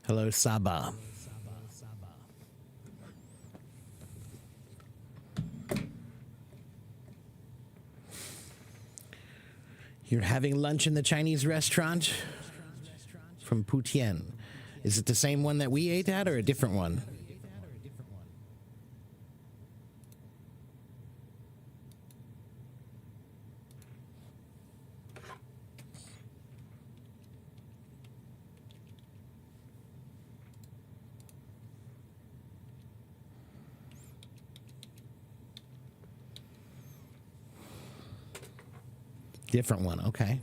Hello, Saba. You're having lunch in the Chinese restaurant from Putian. Is it the same one that we ate at or a different one? Different one, okay.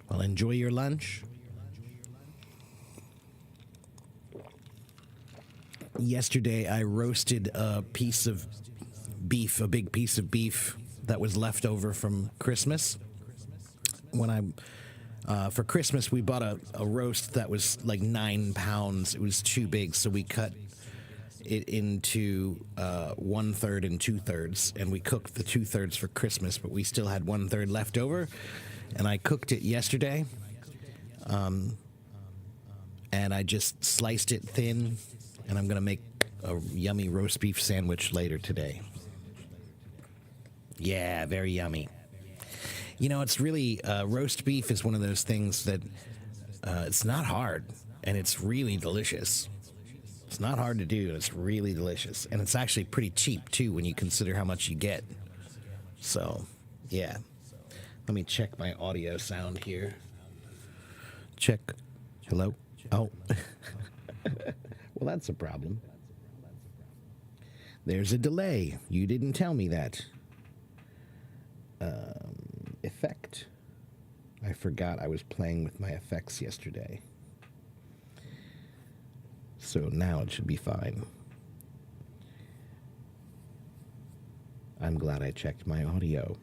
Well, enjoy your lunch. Yesterday, I roasted a piece of beef, a big piece of beef that was left over from Christmas. For Christmas, we bought a roast that was like 9 pounds. It was too big, so we cut it into 1/3 and 2/3, and we cooked the 2/3 for Christmas, but we still had 1/3 left over, and I cooked it yesterday, and I just sliced it thin, and I'm gonna make a yummy roast beef sandwich later today. Yeah, very yummy. You know, it's really roast beef is one of those things that it's not hard, and it's really delicious. It's not hard to do, and it's really delicious. And it's actually pretty cheap, too, when you consider how much you get. So, yeah. Let me check my audio sound here. Check. Hello? Oh. Well, that's a problem. There's a delay. You didn't tell me that. Effect. I forgot I was playing with my effects yesterday. So now it should be fine. I'm glad I checked my audio.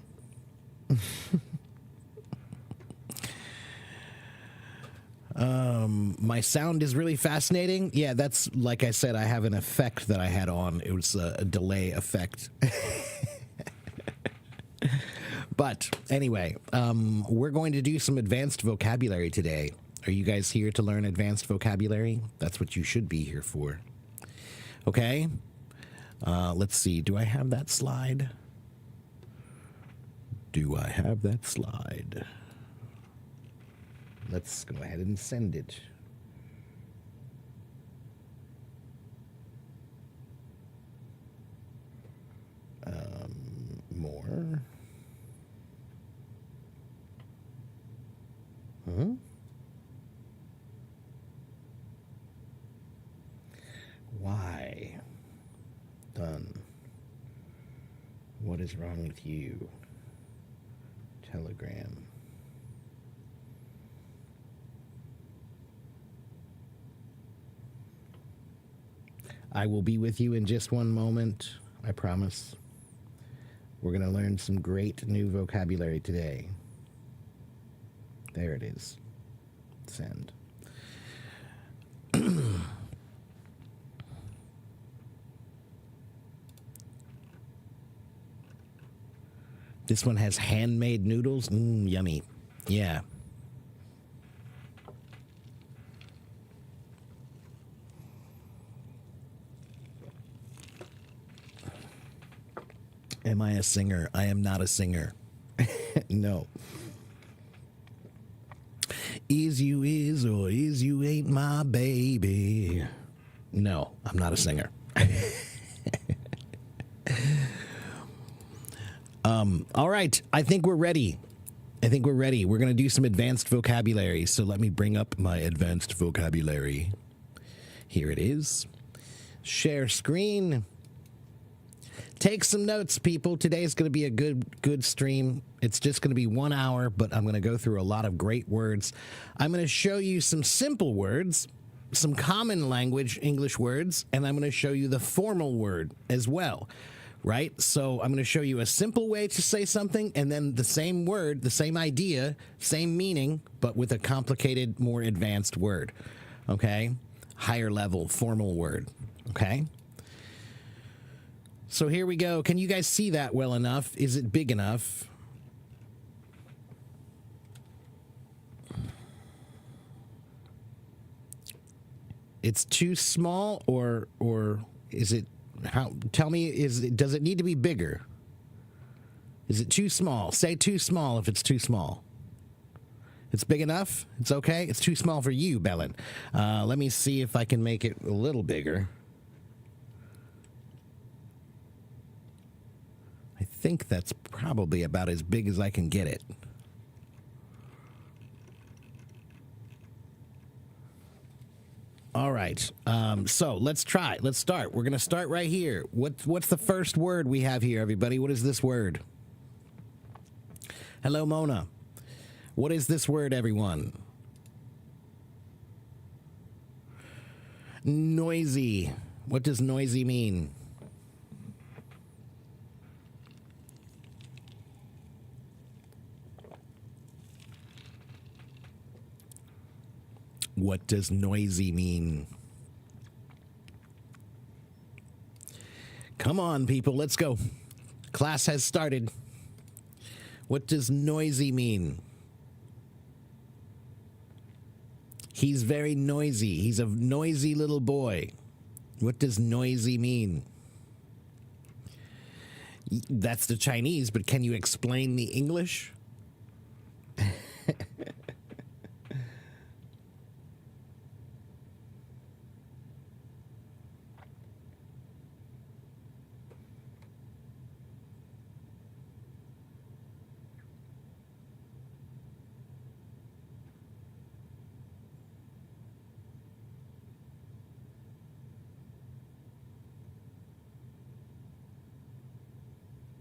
My sound is really fascinating. Yeah, that's, like I said, I have an effect that I had on. It was a delay effect. But anyway, we're going to do some advanced vocabulary today. Are you guys here to learn advanced vocabulary? That's what you should be here for. Okay? Let's see. Do I have that slide? Do I have that slide? Let's go ahead and send it. More. Huh? Why? Done. What is wrong with you? Telegram. I will be with you in just one moment, I promise. We're going to learn some great new vocabulary today. There it is. Send. This one has handmade noodles. Yummy. Yeah. Am I a singer? I am not a singer. No. Is you is or is you ain't my baby. No, I'm not a singer. All right, I think we're ready. We're going to do some advanced vocabulary. So let me bring up my advanced vocabulary. Here it is. Share screen. Take some notes, people. Today is going to be a good stream. It's just going to be 1 hour, but I'm going to go through a lot of great words. I'm going to show you some simple words, some common language English words, and I'm going to show you the formal word as well, right? So I'm going to show you a simple way to say something, and then the same word, the same idea, same meaning, but with a complicated, more advanced word, okay? Higher level, formal word, okay? So here we go. Can you guys see that well enough? Is it big enough? It's too small, or is it? How? Tell me, does it need to be bigger? Is it too small? Say too small if it's too small. It's big enough? It's okay? It's too small for you, Bellin. Let me see if I can make it a little bigger. I think that's probably about as big as I can get it. All right. So let's try. Let's start. We're going to start right here. What's the first word we have here, everybody? What is this word? Hello, Mona. What is this word, everyone? Noisy. What does noisy mean? What does noisy mean? Come on, people, let's go. Class has started. What does noisy mean? He's very noisy. He's a noisy little boy. What does noisy mean? That's the Chinese, but can you explain the English?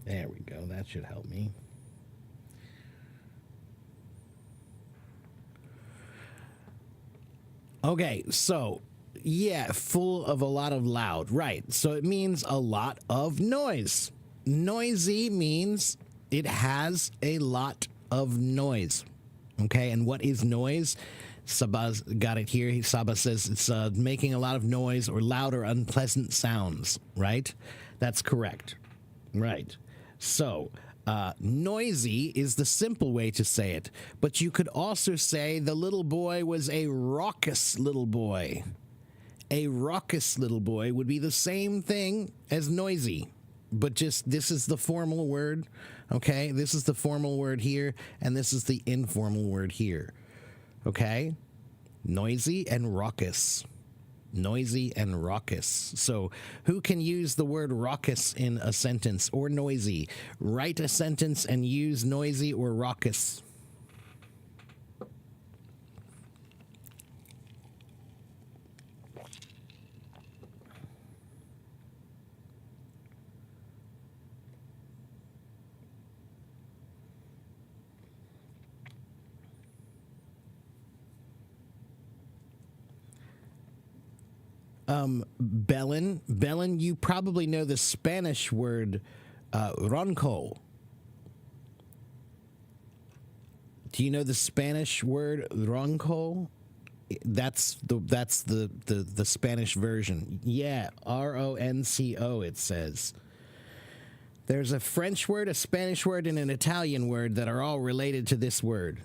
There we go. That should help me. Okay, so, yeah, full of a lot of loud. Right. So it means a lot of noise. Noisy means it has a lot of noise. Okay, and what is noise? Saba's got it here. Saba says it's making a lot of noise or loud or unpleasant sounds, right? That's correct. Right. So, noisy is the simple way to say it, but you could also say the little boy was a raucous little boy. A raucous little boy would be the same thing as noisy, but just this is the formal word, okay? This is the formal word here, and this is the informal word here, okay? Noisy and raucous. Noisy and raucous. So, who can use the word raucous in a sentence or noisy? Write a sentence and use noisy or raucous. Bellin, you probably know the Spanish word ronco. Do you know the Spanish word ronco? That's the Spanish version. Yeah, RONCO it says. There's a French word, a Spanish word, and an Italian word that are all related to this word.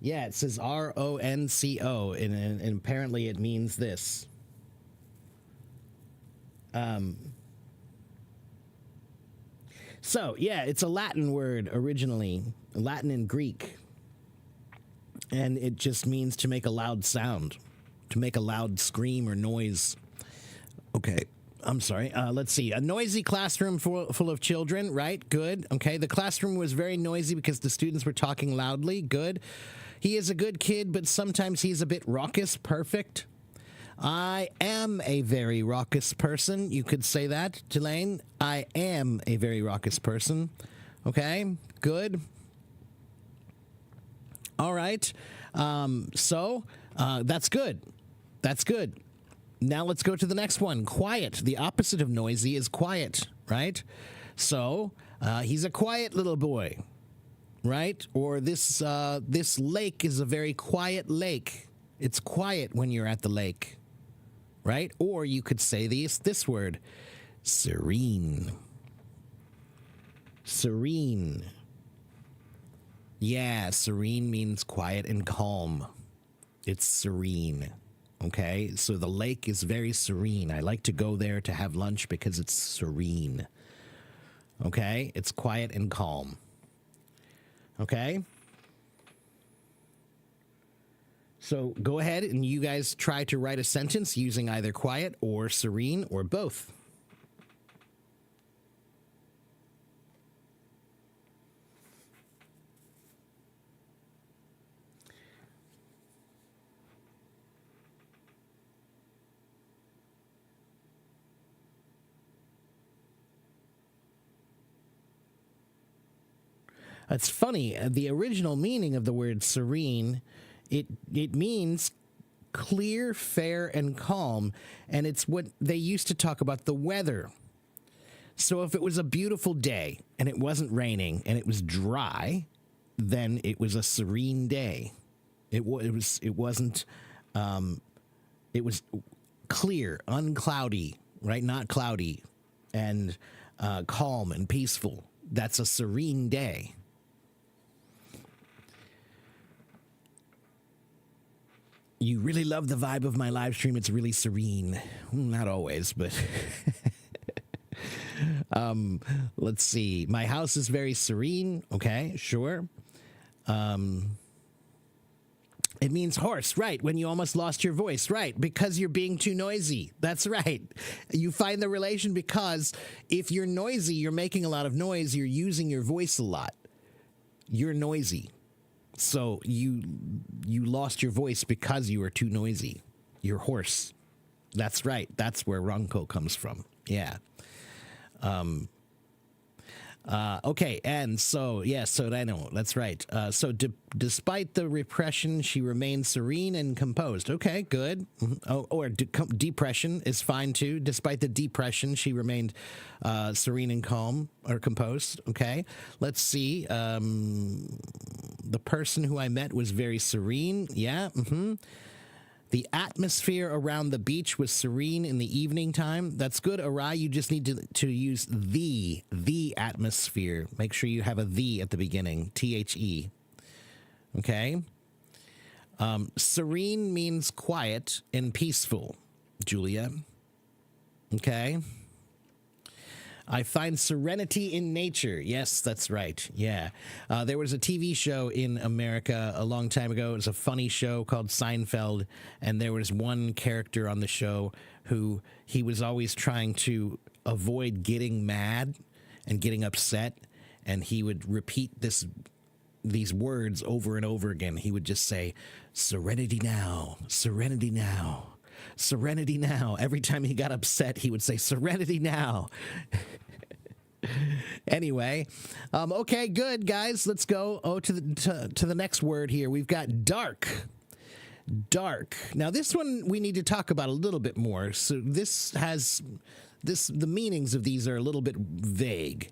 Yeah, it says RONCO, and apparently it means this. So, yeah, it's a Latin word originally, Latin and Greek. And it just means to make a loud sound, to make a loud scream or noise. Okay, I'm sorry. Let's see. A noisy classroom full of children, right? Good. Okay, the classroom was very noisy because the students were talking loudly. Good. He is a good kid, but sometimes he's a bit raucous. Perfect. I am a very raucous person. You could say that, Delane. I am a very raucous person. Okay, good. All right. So that's good. That's good. Now let's go to the next one. Quiet. The opposite of noisy is quiet, right? So he's a quiet little boy, right? Or this lake is a very quiet lake. It's quiet when you're at the lake, right? Or you could say this word, serene. Serene. Yeah, serene means quiet and calm. It's serene. Okay, so the lake is very serene. I like to go there to have lunch because it's serene. Okay, it's quiet and calm. Okay, so go ahead and you guys try to write a sentence using either quiet or serene or both. It's funny. The original meaning of the word serene, it means clear, fair, and calm, and it's what they used to talk about the weather. So if it was a beautiful day and it wasn't raining and it was dry, then it was a serene day. It wasn't. It was clear, uncloudy, right? Not cloudy, and calm and peaceful. That's a serene day. You really love the vibe of my live stream. It's really serene. Not always, but let's see. My house is very serene. Okay, sure. It means hoarse, right? When you almost lost your voice, right? Because you're being too noisy. That's right. You find the relation because if you're noisy, you're making a lot of noise, you're using your voice a lot. You're noisy. So you lost your voice because you were too noisy. You're hoarse. That's right. That's where Ronco comes from. Yeah. Okay, and so, yeah, so I know, that's right. So despite the repression, she remained serene and composed. Okay, good. Oh, or depression is fine too. Despite the depression, she remained serene and calm or composed. Okay, let's see. The person who I met was very serene. Yeah, The atmosphere around the beach was serene in the evening time. That's good, Arai. You just need to use the atmosphere. Make sure you have a the at the beginning. THE. Okay. Serene means quiet and peaceful, Julia. Okay. I find serenity in nature. Yes, that's right. Yeah. There was a TV show in America a long time ago. It was a funny show called Seinfeld. And there was one character on the show who he was always trying to avoid getting mad and getting upset. And he would repeat these words over and over again. He would just say, serenity now, serenity now. Serenity now. Every time he got upset, he would say, serenity now. Anyway, okay, good, guys. Let's go to the next word here. We've got dark. Dark. Now, this one we need to talk about a little bit more. So the meanings of these are a little bit vague,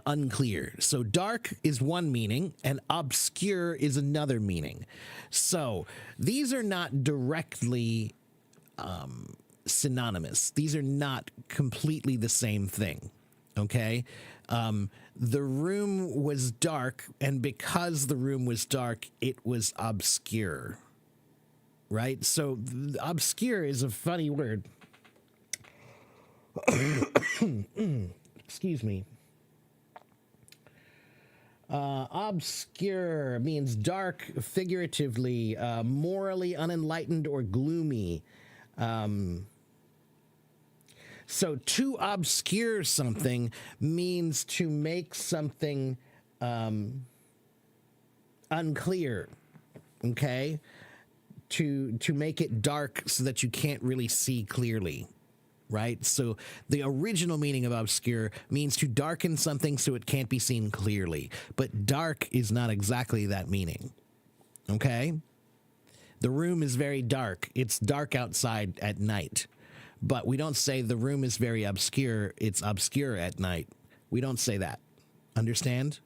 unclear. So dark is one meaning and obscure is another meaning. So these are not directly synonymous. These are not completely the same thing. Okay. The room was dark, and because the room was dark, it was obscure. Right? So obscure is a funny word. Excuse me. Obscure means dark, figuratively, morally unenlightened or gloomy. So to obscure something means to make something unclear, okay? To make it dark so that you can't really see clearly, right? So the original meaning of obscure means to darken something so it can't be seen clearly. But dark is not exactly that meaning, okay? The room is very dark. It's dark outside at night. But we don't say the room is very obscure. It's obscure at night. We don't say that. Understand?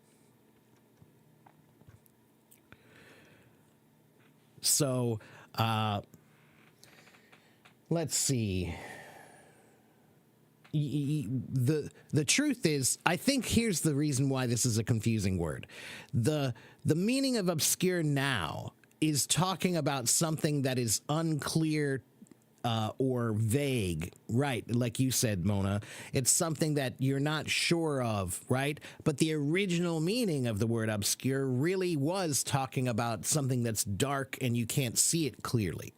So, let's see. The truth is, I think here's the reason why this is a confusing word. The meaning of obscure now is talking about something that is unclear or vague, right? Like you said, Mona, it's something that you're not sure of, right? But the original meaning of the word obscure really was talking about something that's dark and you can't see it clearly.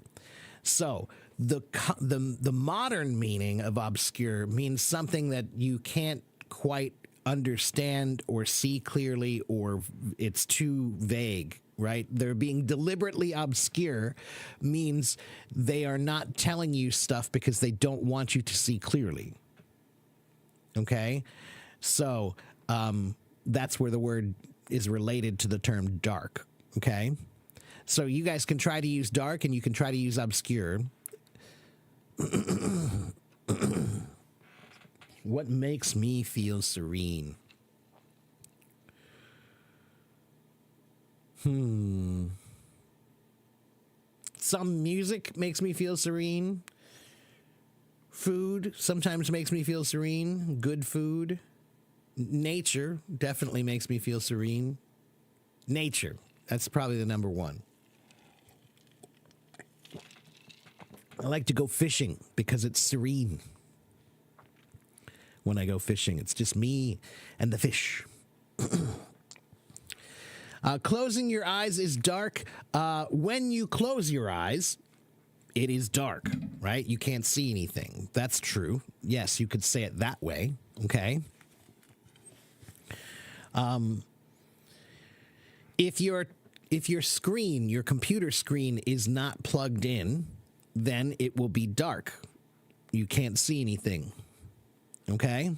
So the modern meaning of obscure means something that you can't quite understand or see clearly, or it's too vague, right? They're being deliberately obscure means they are not telling you stuff because they don't want you to see clearly. Okay? So that's where the word is related to the term dark. Okay? So you guys can try to use dark and you can try to use obscure. What makes me feel serene? Some music makes me feel serene. Food sometimes makes me feel serene. Good food. Nature definitely makes me feel serene. Nature. That's probably the number one. I like to go fishing because it's serene. When I go fishing, it's just me and the fish. Closing your eyes is dark. When you close your eyes, it is dark, right? You can't see anything. That's true. Yes, you could say it that way. Okay. If your screen, your computer screen is not plugged in, then it will be dark. You can't see anything. Okay?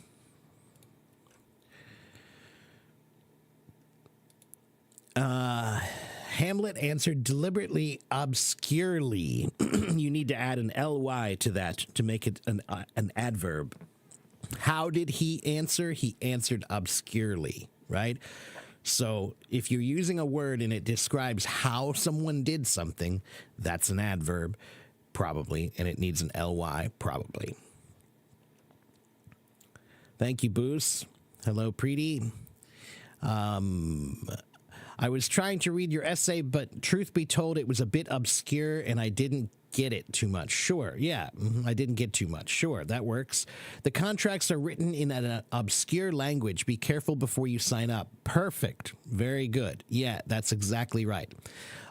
Hamlet answered deliberately obscurely. You need to add an ly to that to make it an adverb. How did he answer? He answered obscurely, right? So if you're using a word and it describes how someone did something, that's an adverb, probably, and it needs an ly, probably. Thank you, Boos. Hello, Preeti. I was trying to read your essay, but truth be told, it was a bit obscure and I didn't get it too much. Sure, yeah, I didn't get too much. Sure, that works. The contracts are written in an obscure language. Be careful before you sign up. Perfect. Very good. Yeah, that's exactly right.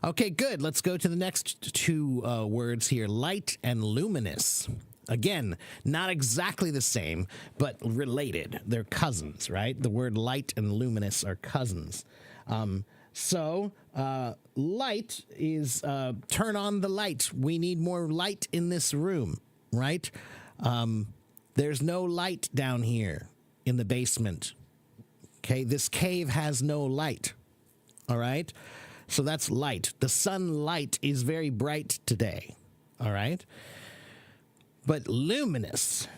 Okay, good. Let's go to the next two words here. Light and luminous. Again, not exactly the same, but related. They're cousins, right? The word light and luminous are cousins. Light is turn on the light. We need more light in this room, right? There's no light down here in the basement. Okay, this cave has no light. All right, so that's light. The sunlight is very bright today. All right. But luminous,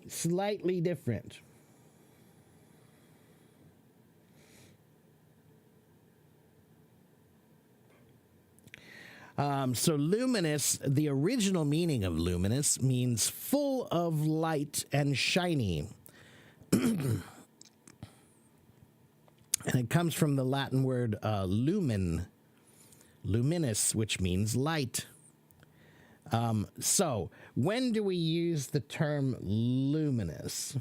slightly different. So luminous, the original meaning of luminous means full of light and shiny. And it comes from the Latin word lumen, luminous, which means light. So, when do we use the term luminous?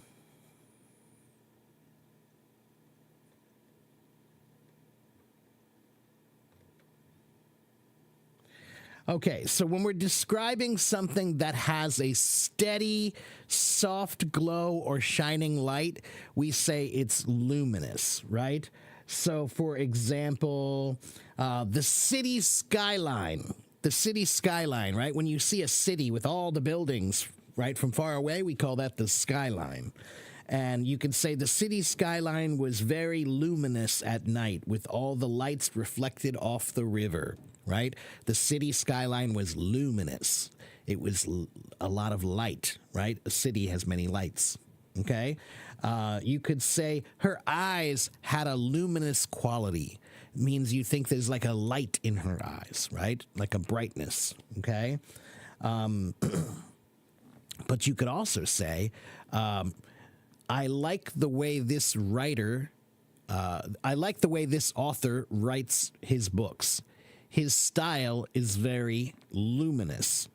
Okay, so when we're describing something that has a steady, soft glow or shining light, we say it's luminous, right? So, for example, the city skyline. The city skyline, right? When you see a city with all the buildings, right, from far away, we call that the skyline. And you can say the city skyline was very luminous at night with all the lights reflected off the river, right? The city skyline was luminous. It was a lot of light, right? A city has many lights, okay? You could say her eyes had a luminous quality. Means you think there's like a light in her eyes, right? Like a brightness, okay? But you could also say, I like the way this writer, I like the way this author writes his books. his style is very luminous,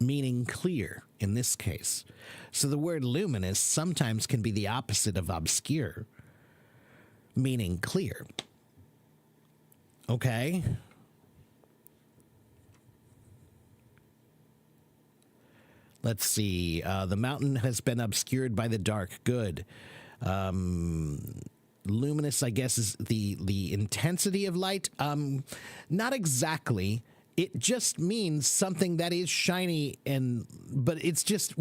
meaning clear in this case. So the word luminous sometimes can be the opposite of obscure, meaning clear. Okay? Let's see. The mountain has been obscured by the dark. Good. Luminous, I guess, is the intensity of light. Not exactly. It just means something that is shiny, but it's just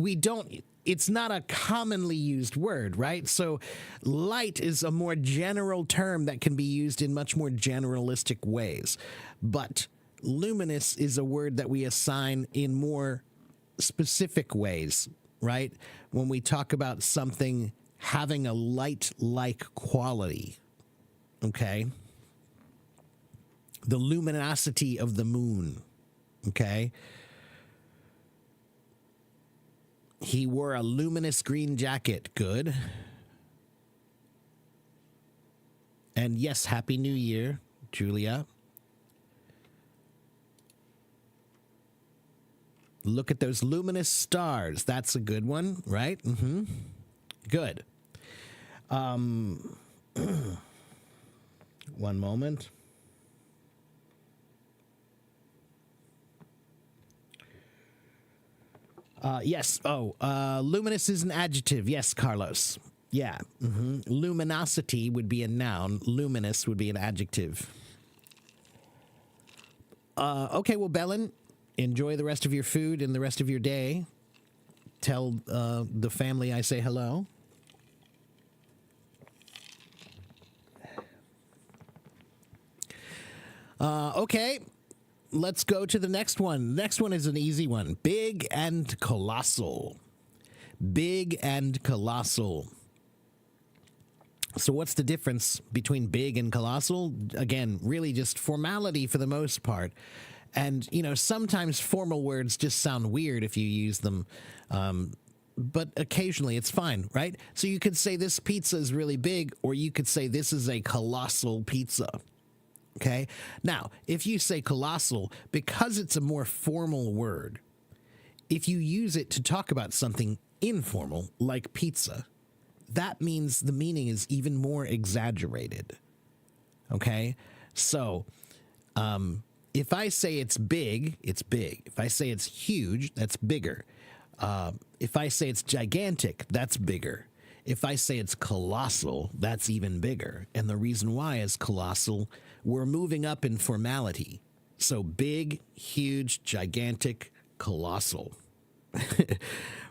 it's not a commonly used word, right? So light is a more general term that can be used in much more generalistic ways. But luminous is a word that we assign in more specific ways, right? When we talk about something having a light-like quality, okay? The luminosity of the moon, okay? He wore a luminous green jacket. Good. And yes, Happy New Year, Julia. Look at those luminous stars. That's a good one, right? Mm-hmm. Good. One moment. Yes. Oh, luminous is an adjective. Yes, Carlos. Yeah. Mm-hmm. Luminosity would be a noun. Luminous would be an adjective. Okay, well, Bellin, enjoy the rest of your food and the rest of your day. Tell the family I say hello. Okay, let's go to the next one. Next one is an easy one. Big and colossal. Big and colossal. So what's the difference between big and colossal? Again, really just formality for the most part. And, you know, sometimes formal words just sound weird if you use them. But occasionally it's fine, right? So you could say this pizza is really big, or you could say this is a colossal pizza. Okay? Now, if you say colossal, because it's a more formal word, if you use it to talk about something informal, like pizza, that means the meaning is even more exaggerated. Okay? So, if I say it's big, it's big. If I say it's huge, that's bigger. If I say it's gigantic, that's bigger. If I say it's colossal, that's even bigger. And the reason why is colossal, we're moving up in formality. So big, huge, gigantic, colossal.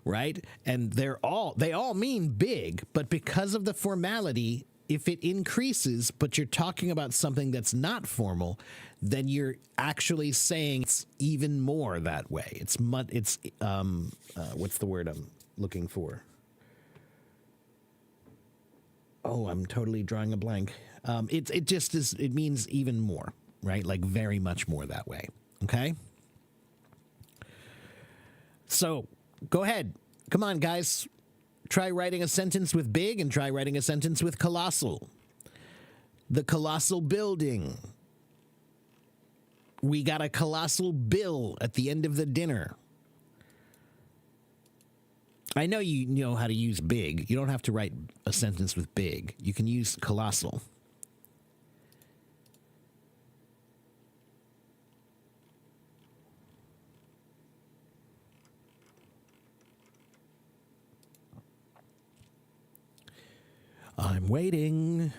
Right? And they all mean big, but because of the formality, if it increases, but you're talking about something that's not formal, then you're actually saying it's even more that way. It's what's the word I'm looking for? Oh, I'm totally drawing a blank. It just is. It means even more, right? Like very much more that way. Okay. So go ahead. Come on, guys. Try writing a sentence with big and try writing a sentence with colossal. The colossal building. We got a colossal bill at the end of the dinner. I know you know how to use big. You don't have to write a sentence with big. You can use colossal. I'm waiting.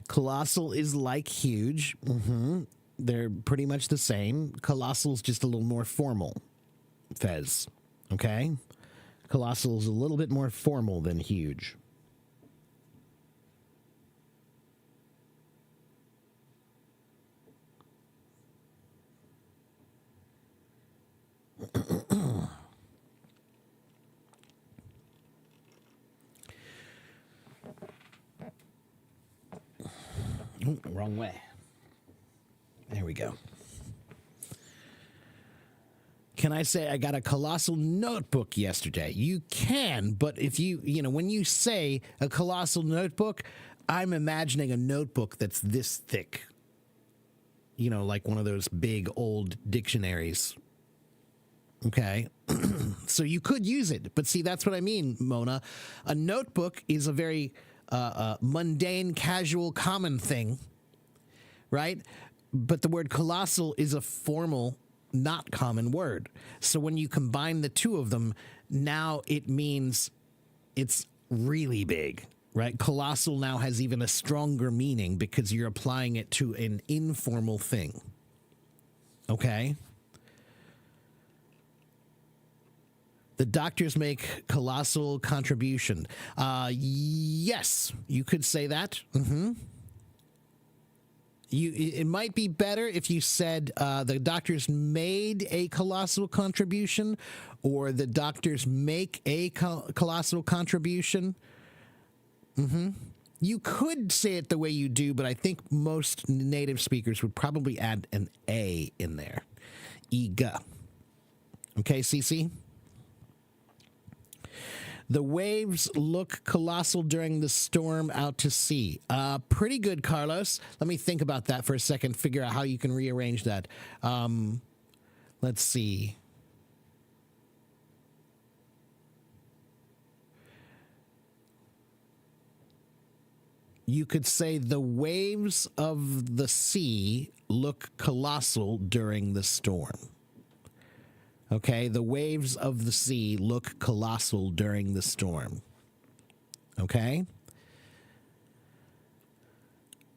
Colossal is like huge. Mm-hmm. They're pretty much the same. Colossal's just a little more formal. Fez. Okay? Colossal is a little bit more formal than huge. Oh, wrong way. There we go. Can I say I got a colossal notebook yesterday? You can, but if when you say a colossal notebook, I'm imagining a notebook that's this thick. Like one of those big old dictionaries. Okay. So you could use it, but see, that's what I mean, Mona. A notebook is a very mundane, casual, common thing, right? But the word colossal is a formal, not common word. So when you combine the two of them, now it means it's really big, right? Colossal now has even a stronger meaning because you're applying it to an informal thing. Okay? The doctors make colossal contribution. Yes, you could say that. It might be better if you said the doctors made a colossal contribution, or the doctors make a colossal contribution. You could say it the way you do, but I think most native speakers would probably add an A in there. Ega. Okay, Cece? The waves look colossal during the storm out to sea. Pretty good, Carlos. Let me think about that for a second, figure out how you can rearrange that. Let's see. You could say the waves of the sea look colossal during the storm. Okay, the waves of the sea look colossal during the storm. Okay?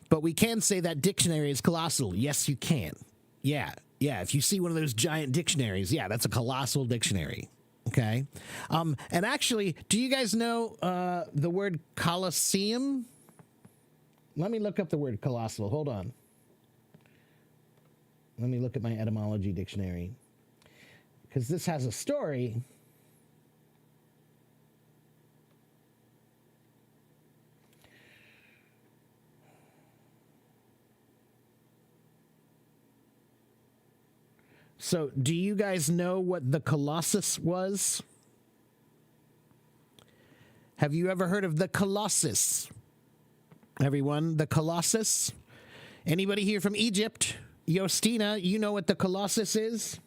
But we can say that dictionary is colossal. Yes, you can. Yeah. If you see one of those giant dictionaries, yeah, that's a colossal dictionary. Okay? And actually, do you guys know the word Colosseum? Let me look up the word colossal. Hold on. Let me look at my etymology dictionary. Because this has a story. So, do you guys know what the Colossus was? Have you ever heard of the Colossus? Everyone, the Colossus? Anybody here from Egypt? Yostina, you know what the Colossus is?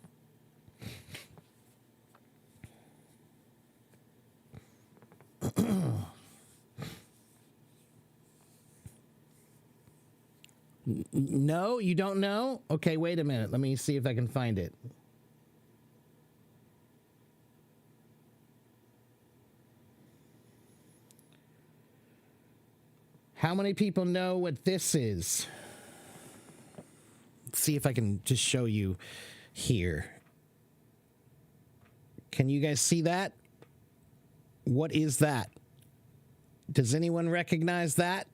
No, you don't know? Okay, wait a minute. Let me see if I can find it. How many people know what this is? Let's see if I can just show you here. Can you guys see that? What is that? Does anyone recognize that?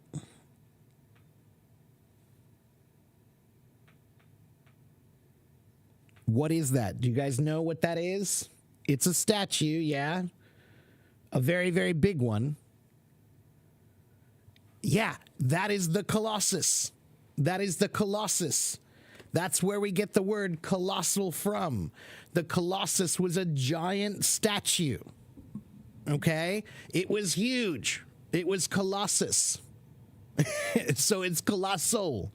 What is that? Do you guys know what that is? It's a statue, yeah. A very, very big one. Yeah, that is the Colossus. That is the Colossus. That's where we get the word colossal from. The Colossus was a giant statue. Okay? It was huge. It was Colossus. So it's colossal.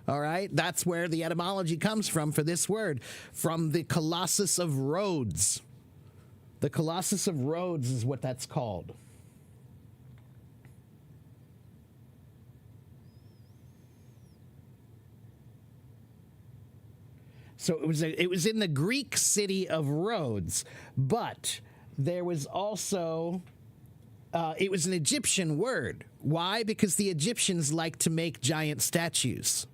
All right? That's where the etymology comes from for this word. From the Colossus of Rhodes. The Colossus of Rhodes is what that's called. So it was in the Greek city of Rhodes, but there was also it was an Egyptian word. Why? Because the Egyptians like to make giant statues.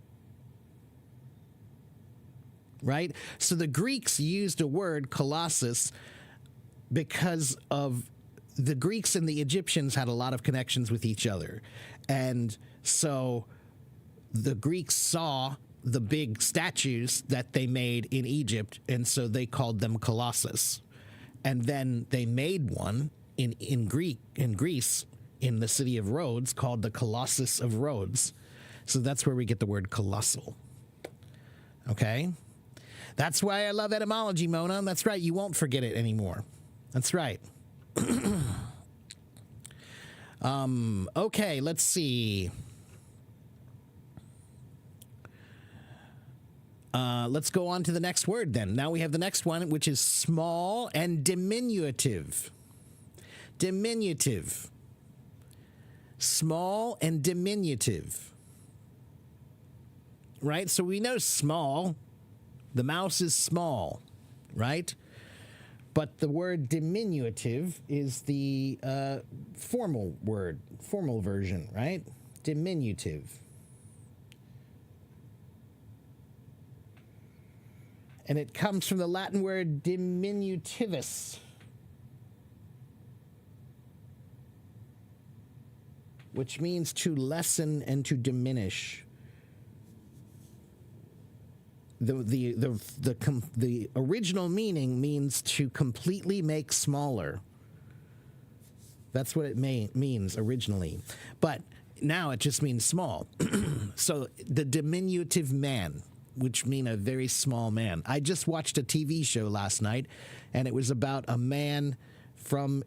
Right? So the Greeks used a word, colossus, because of the Greeks and the Egyptians had a lot of connections with each other. And so the Greeks saw the big statues that they made in Egypt, and so they called them colossus. And then they made one in Greece, in the city of Rhodes, called the Colossus of Rhodes. So that's where we get the word colossal. Okay? That's why I love etymology, Mona. That's right. You won't forget it anymore. That's right. Okay, let's see. Let's go on to the next word then. Now we have the next one, which is small and diminutive. Diminutive. Small and diminutive. Right? So we know small. The mouse is small, right? But the word diminutive is the formal word, formal version, right? Diminutive. And it comes from the Latin word diminutivus, which means to lessen and to diminish. The original meaning means to completely make smaller. That's what it means originally. But now it just means small. So the diminutive man, which mean a very small man. I just watched a TV show last night, and it was about a man from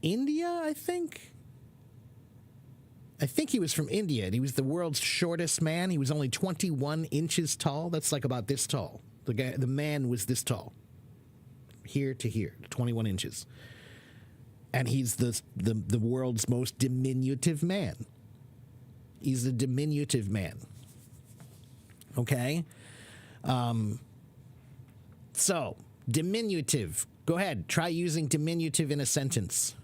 India, I think. I think he was from India, and he was the world's shortest man. He was only 21 inches tall. That's like about this tall. The man was this tall. Here to here, 21 inches. And he's the world's most diminutive man. He's a diminutive man. Okay? So, diminutive. Go ahead. Try using diminutive in a sentence.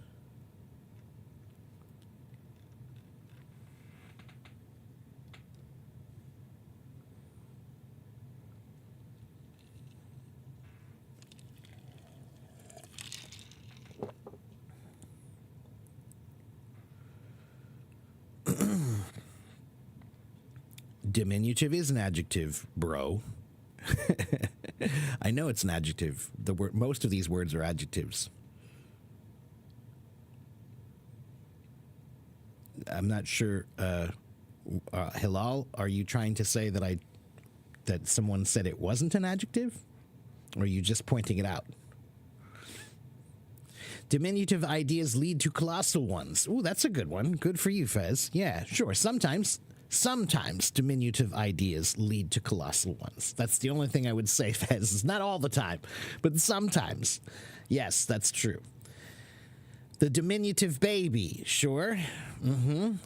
Diminutive is an adjective, bro. I know it's an adjective. Most of these words are adjectives. I'm not sure. Hilal, are you trying to say that someone said it wasn't an adjective? Or are you just pointing it out? Diminutive ideas lead to colossal ones. Ooh, that's a good one. Good for you, Fez. Yeah, sure. Sometimes diminutive ideas lead to colossal ones. That's the only thing I would say, Fez. It's not all the time, but sometimes. Yes, that's true. The diminutive baby, sure.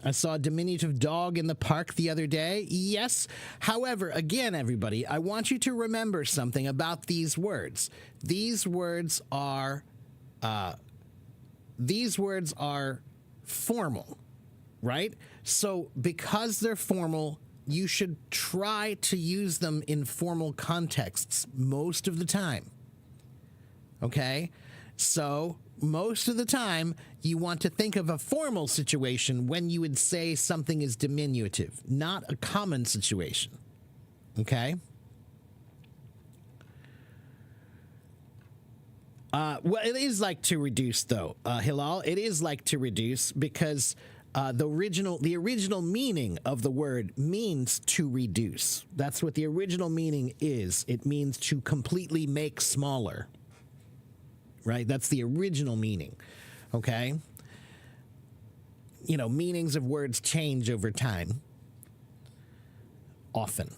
I saw a diminutive dog in the park the other day. Yes. However, again, everybody, I want you to remember something about these words. These words are formal, right? So because they're formal, you should try to use them in formal contexts most of the time. Okay? So most of the time, you want to think of a formal situation when you would say something is diminutive, not a common situation. Okay? Well, it is like to reduce, though, Hilal. It is like to reduce because the original meaning of the word means to reduce. That's what the original meaning is. It means to completely make smaller. Right? That's the original meaning. Okay? You know, meanings of words change over time. Often.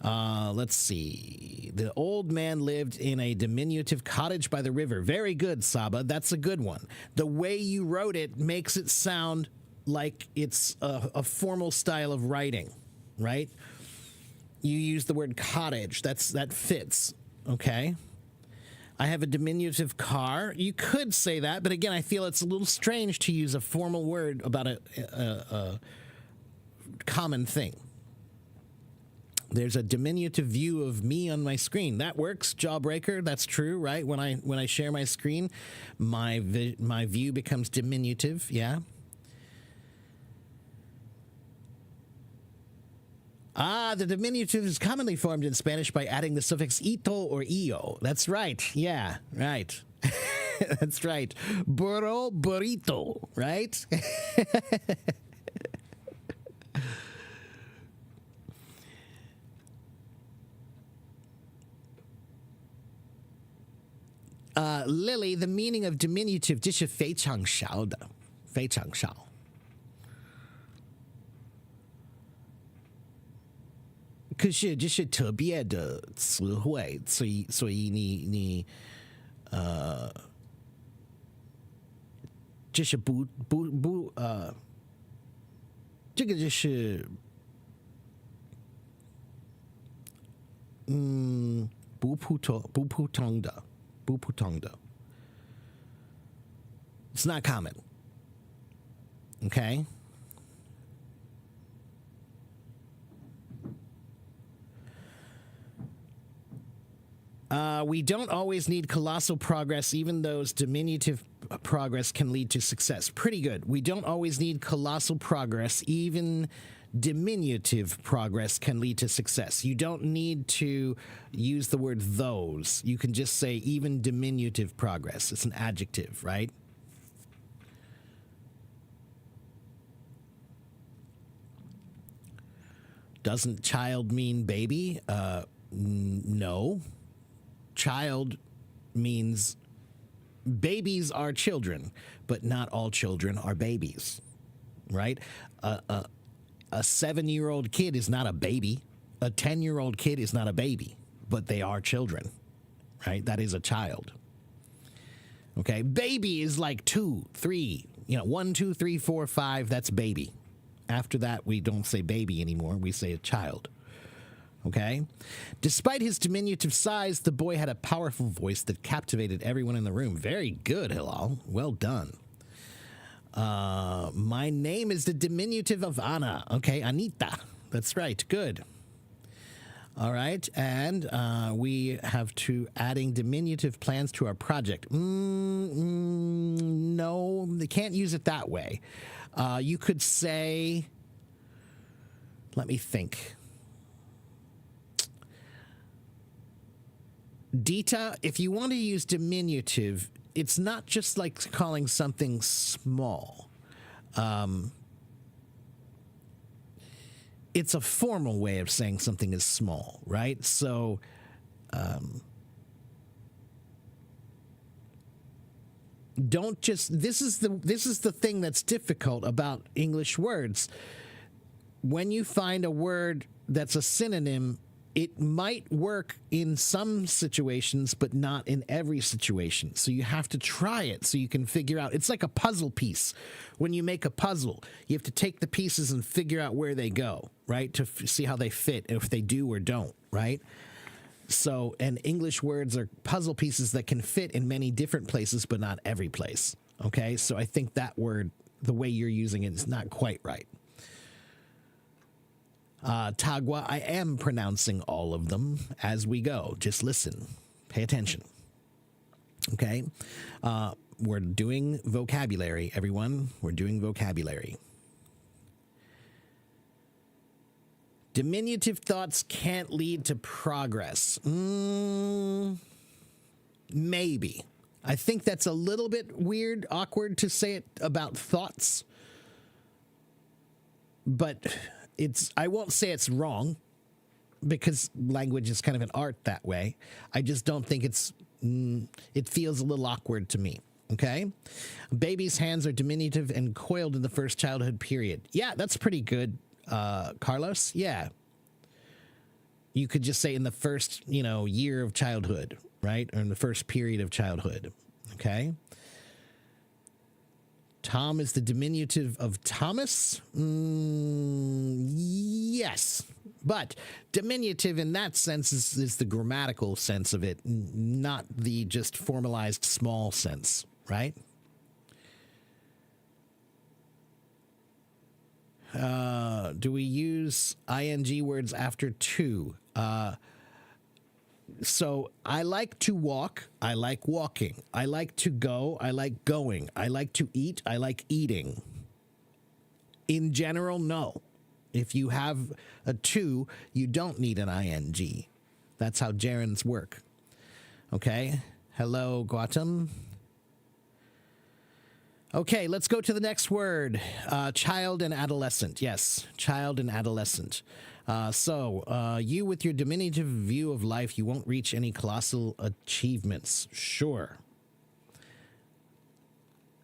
Let's see. The old man lived in a diminutive cottage by the river. Very good, Saba. That's a good one. The way you wrote it makes it sound like it's a formal style of writing, right? You use the word cottage. That fits, okay? I have a diminutive car. You could say that, but again, I feel it's a little strange to use a formal word about a common thing. There's a diminutive view of me on my screen. That works, Jawbreaker. That's true, right? When I share my screen, my view becomes diminutive. Yeah. The diminutive is commonly formed in Spanish by adding the suffix ito or io. That's right. Yeah, right. That's right. Burro, burrito, right? Lily, the meaning of diminutive 就是非常小的，非常少。可是这是特别的词汇，所以你这是不这个就是不普通的。It's not common. Okay? We don't always need colossal progress, even those diminutive progress can lead to success. Pretty good. We don't always need colossal progress, even diminutive progress can lead to success. You don't need to use the word those. You can just say even diminutive progress. It's an adjective, right? Doesn't child mean baby? No. Child means babies are children, but not all children are babies, right? A 7-year-old kid is not a baby. A 10-year-old kid is not a baby, but they are children, right? That is a child. Okay, baby is like 2, 3, 1, 2, 3, 4, 5. That's baby. After that, we don't say baby anymore. We say a child. Okay? Despite his diminutive size, the boy had a powerful voice that captivated everyone in the room. Very good, Hilal. Well done. My name is the diminutive of Anna. Okay, Anita. That's right. Good. All right. And we have to adding diminutive plans to our project. No, they can't use it that way. You could say, let me think. Dita, if you want to use diminutive, it's not just like calling something small. It's a formal way of saying something is small, right? So, don't just, this is the thing that's difficult about English words. When you find a word that's a synonym, it might work in some situations, but not in every situation. So you have to try it so you can figure out. It's like a puzzle piece. When you make a puzzle, you have to take the pieces and figure out where they go, right? To see how they fit, if they do or don't, right? So, and English words are puzzle pieces that can fit in many different places, but not every place, okay? So I think that word, the way you're using it, is not quite right. Tagua, I am pronouncing all of them as we go. Just listen. Pay attention. Okay? We're doing vocabulary, everyone. We're doing vocabulary. Diminutive thoughts can't lead to progress. Maybe. I think that's a little bit weird, awkward to say it about thoughts. But I won't say it's wrong, because language is kind of an art that way. I just don't think it feels a little awkward to me. Okay? Baby's hands are diminutive and coiled in the first childhood period. Yeah, that's pretty good, Carlos. Yeah. You could just say in the first, year of childhood, right? Or in the first period of childhood. Okay? Tom is the diminutive of Thomas? Yes. But diminutive in that sense is the grammatical sense of it, not the just formalized small sense, right? Do we use ing words after to? So I like to walk. I like walking. I like to go. I like going. I like to eat. I like eating. In general, no. If you have a to, you don't need an ing. That's how gerunds work. Okay. Hello, Gautam. Okay, let's go to the next word. Child and adolescent. Yes, child and adolescent. So you with your diminutive view of life, you won't reach any colossal achievements. Sure.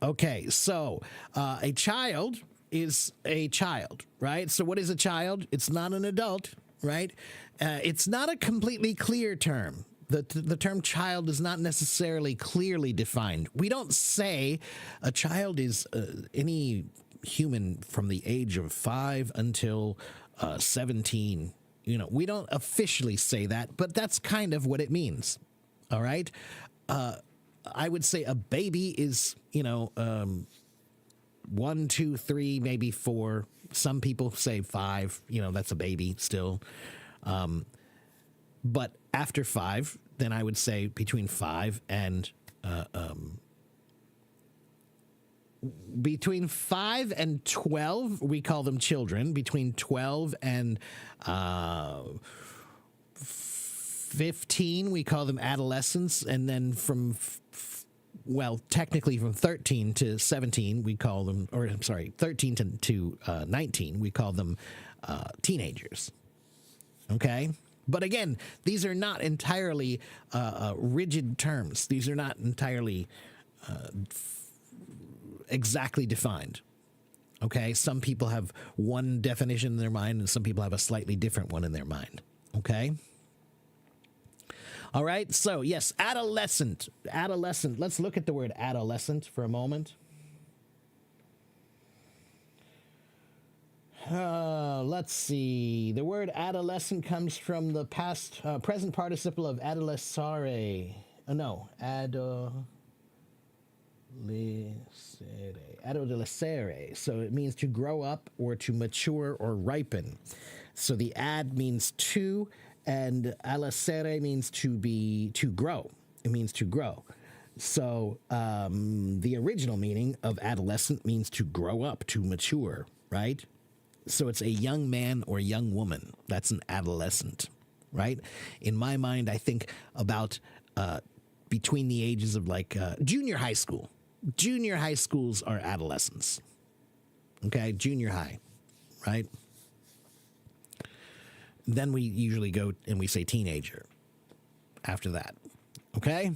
Okay, so a child is a child, right? So what is a child? It's not an adult, right? It's not a completely clear term. The term child is not necessarily clearly defined. We don't say a child is any human from the age of 5 until 17. You know, we don't officially say that, but that's kind of what it means. All right. I would say a baby is, 1, 2, 3, maybe 4. Some people say 5. That's a baby still. But after 5, then I would say between 5 and between 5 and 12, we call them children. Between 12 and 15, we call them adolescents, and then from technically from 13 to 17, we call them, or I'm sorry, 13 to 19, we call them teenagers. Okay. But again, these are not entirely rigid terms. These are not entirely exactly defined. Okay, some people have one definition in their mind, and some people have a slightly different one in their mind. Okay. All right. So yes, adolescent. Let's look at the word adolescent for a moment. Let's see. The word adolescent comes from the present participle of adolescere. Adolescere. So it means to grow up or to mature or ripen. So the ad means to, and alescere means to grow. It means to grow. So the original meaning of adolescent means to grow up, to mature, right? So it's a young man or young woman. That's an adolescent, right? In my mind, I think about between the ages of junior high school. Junior high schools are adolescents. Okay, junior high, right? Then we usually go and we say teenager after that. Okay?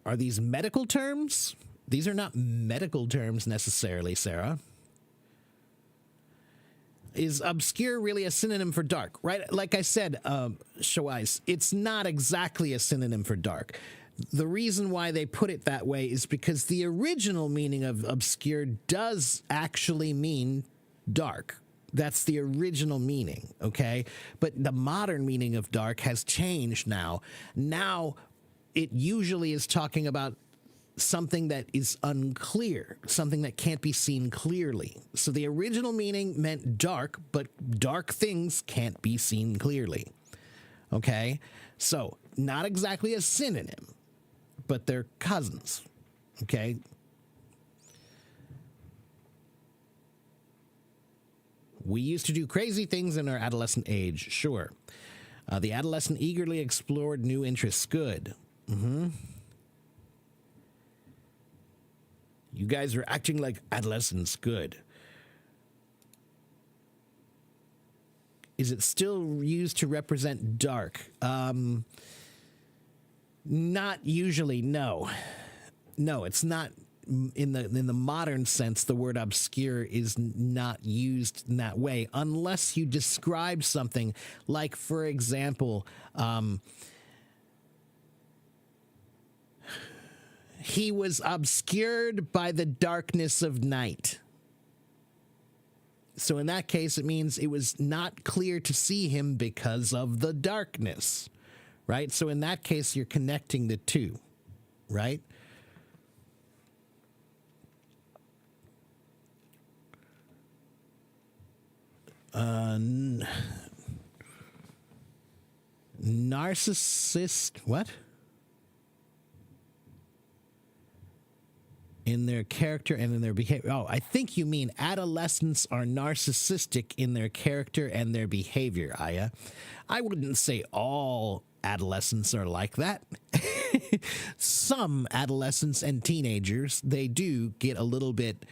Are these medical terms? These are not medical terms necessarily, Sarah. Is obscure really a synonym for dark, right? Like I said, Shawais, it's not exactly a synonym for dark. The reason why they put it that way is because the original meaning of obscure does actually mean dark. That's the original meaning, okay? But the modern meaning of dark has changed now. Now, it usually is talking about something that is unclear, something that can't be seen clearly. So the original meaning meant dark, but dark things can't be seen clearly. Okay? So, not exactly a synonym, but they're cousins. Okay? We used to do crazy things in our adolescent age, sure. The adolescent eagerly explored new interests. Good. You guys are acting like adolescents. Good. Is it still used to represent dark? Not usually, no. No, it's not. In the modern sense, the word obscure is not used in that way unless you describe something like, for example, he was obscured by the darkness of night. So in that case, it means it was not clear to see him because of the darkness, right? So in that case, you're connecting the two, right? Narcissist, what? In their character and in their behavior. Oh, I think you mean adolescents are narcissistic in their character and their behavior, Aya. I wouldn't say all adolescents are like that. Some adolescents and teenagers, they do get a little bit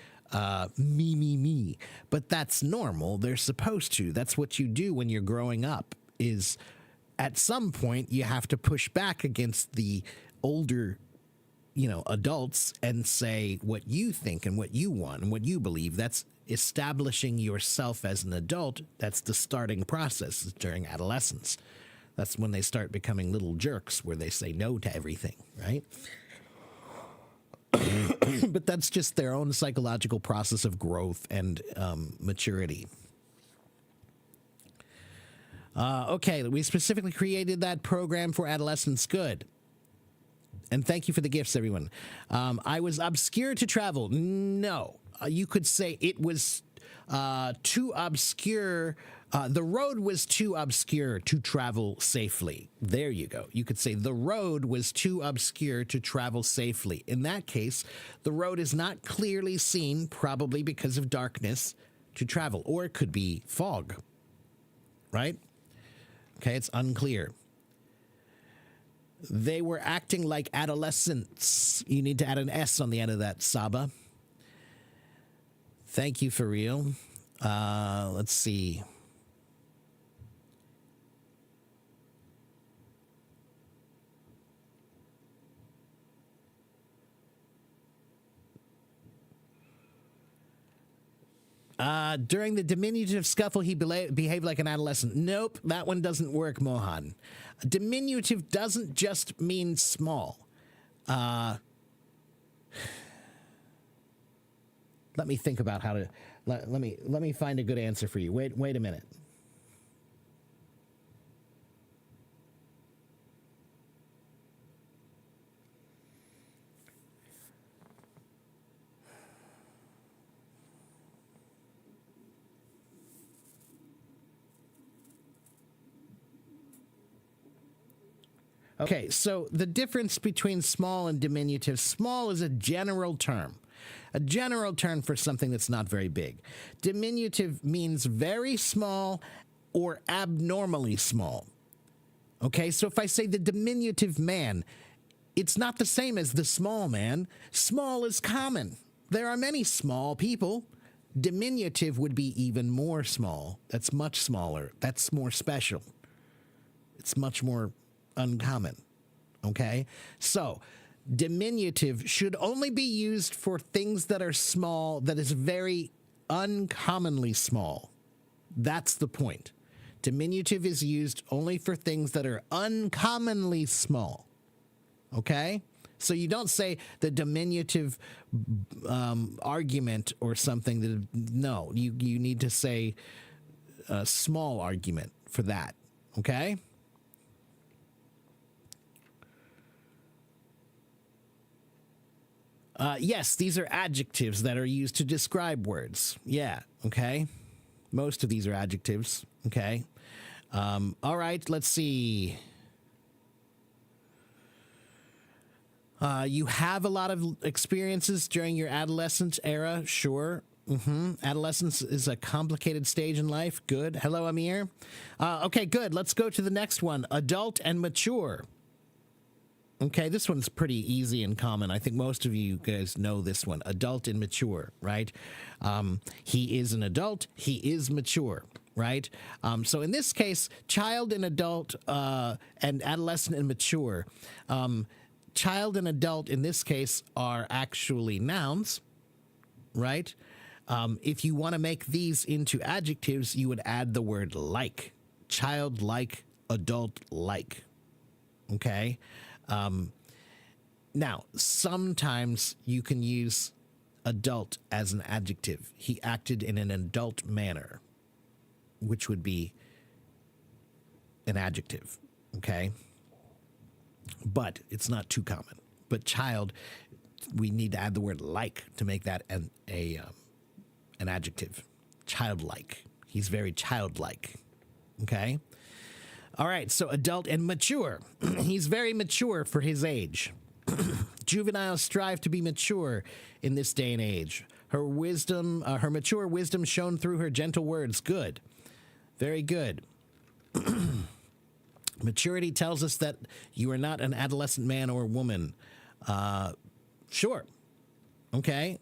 me. But that's normal. They're supposed to. That's what you do when you're growing up, is at some point you have to push back against the older, adults and say what you think and what you want and what you believe. That's establishing yourself as an adult. That's the starting process during adolescence. That's when they start becoming little jerks where they say no to everything, right? But that's just their own psychological process of growth and maturity. Okay, we specifically created that program for adolescents. Good. And thank you for the gifts, everyone. I was obscure to travel. No. You could say it was too obscure. The road was too obscure to travel safely. There you go. You could say the road was too obscure to travel safely. In that case, the road is not clearly seen, probably because of darkness, to travel. Or it could be fog, right? Okay, it's unclear. They were acting like adolescents. You need to add an S on the end of that, Saba. Thank you, for real. Let's see. During the diminutive scuffle, he behaved like an adolescent. Nope, that one doesn't work, Mohan. Diminutive doesn't just mean small. Let me think about how to. Let me find a good answer for you. Wait a minute. Okay, so the difference between small and diminutive. Small is a general term. A general term for something that's not very big. Diminutive means very small or abnormally small. Okay, so if I say the diminutive man, it's not the same as the small man. Small is common. There are many small people. Diminutive would be even more small. That's much smaller. That's more special. It's much more uncommon. Okay? So, diminutive should only be used for things that are small, that is very uncommonly small. That's the point. Diminutive is used only for things that are uncommonly small. Okay? So you don't say the diminutive argument or something. No, you need to say a small argument for that. Okay? Yes, these are adjectives that are used to describe words. Yeah, okay. Most of these are adjectives. Okay. All right, let's see. You have a lot of experiences during your adolescent era. Sure. Adolescence is a complicated stage in life. Good. Hello, Amir. Okay, good. Let's go to the next one. Adult and mature. Okay, this one's pretty easy and common. I think most of you guys know this one. Adult and mature, right? He is an adult. He is mature, right? So in this case, child and adult and adolescent and mature. Child and adult in this case are actually nouns, right? If you want to make these into adjectives, you would add the word like. Childlike, adult-like. Okay? Now, sometimes you can use adult as an adjective. He acted in an adult manner, which would be an adjective, okay? But it's not too common. But child, we need to add the word like to make that an adjective. Childlike. He's very childlike, okay? All right, so adult and mature. He's very mature for his age. Juveniles strive to be mature in this day and age. Her wisdom, her mature wisdom shone through her gentle words. Good. Very good. Maturity tells us that you are not an adolescent man or woman. Sure. Okay.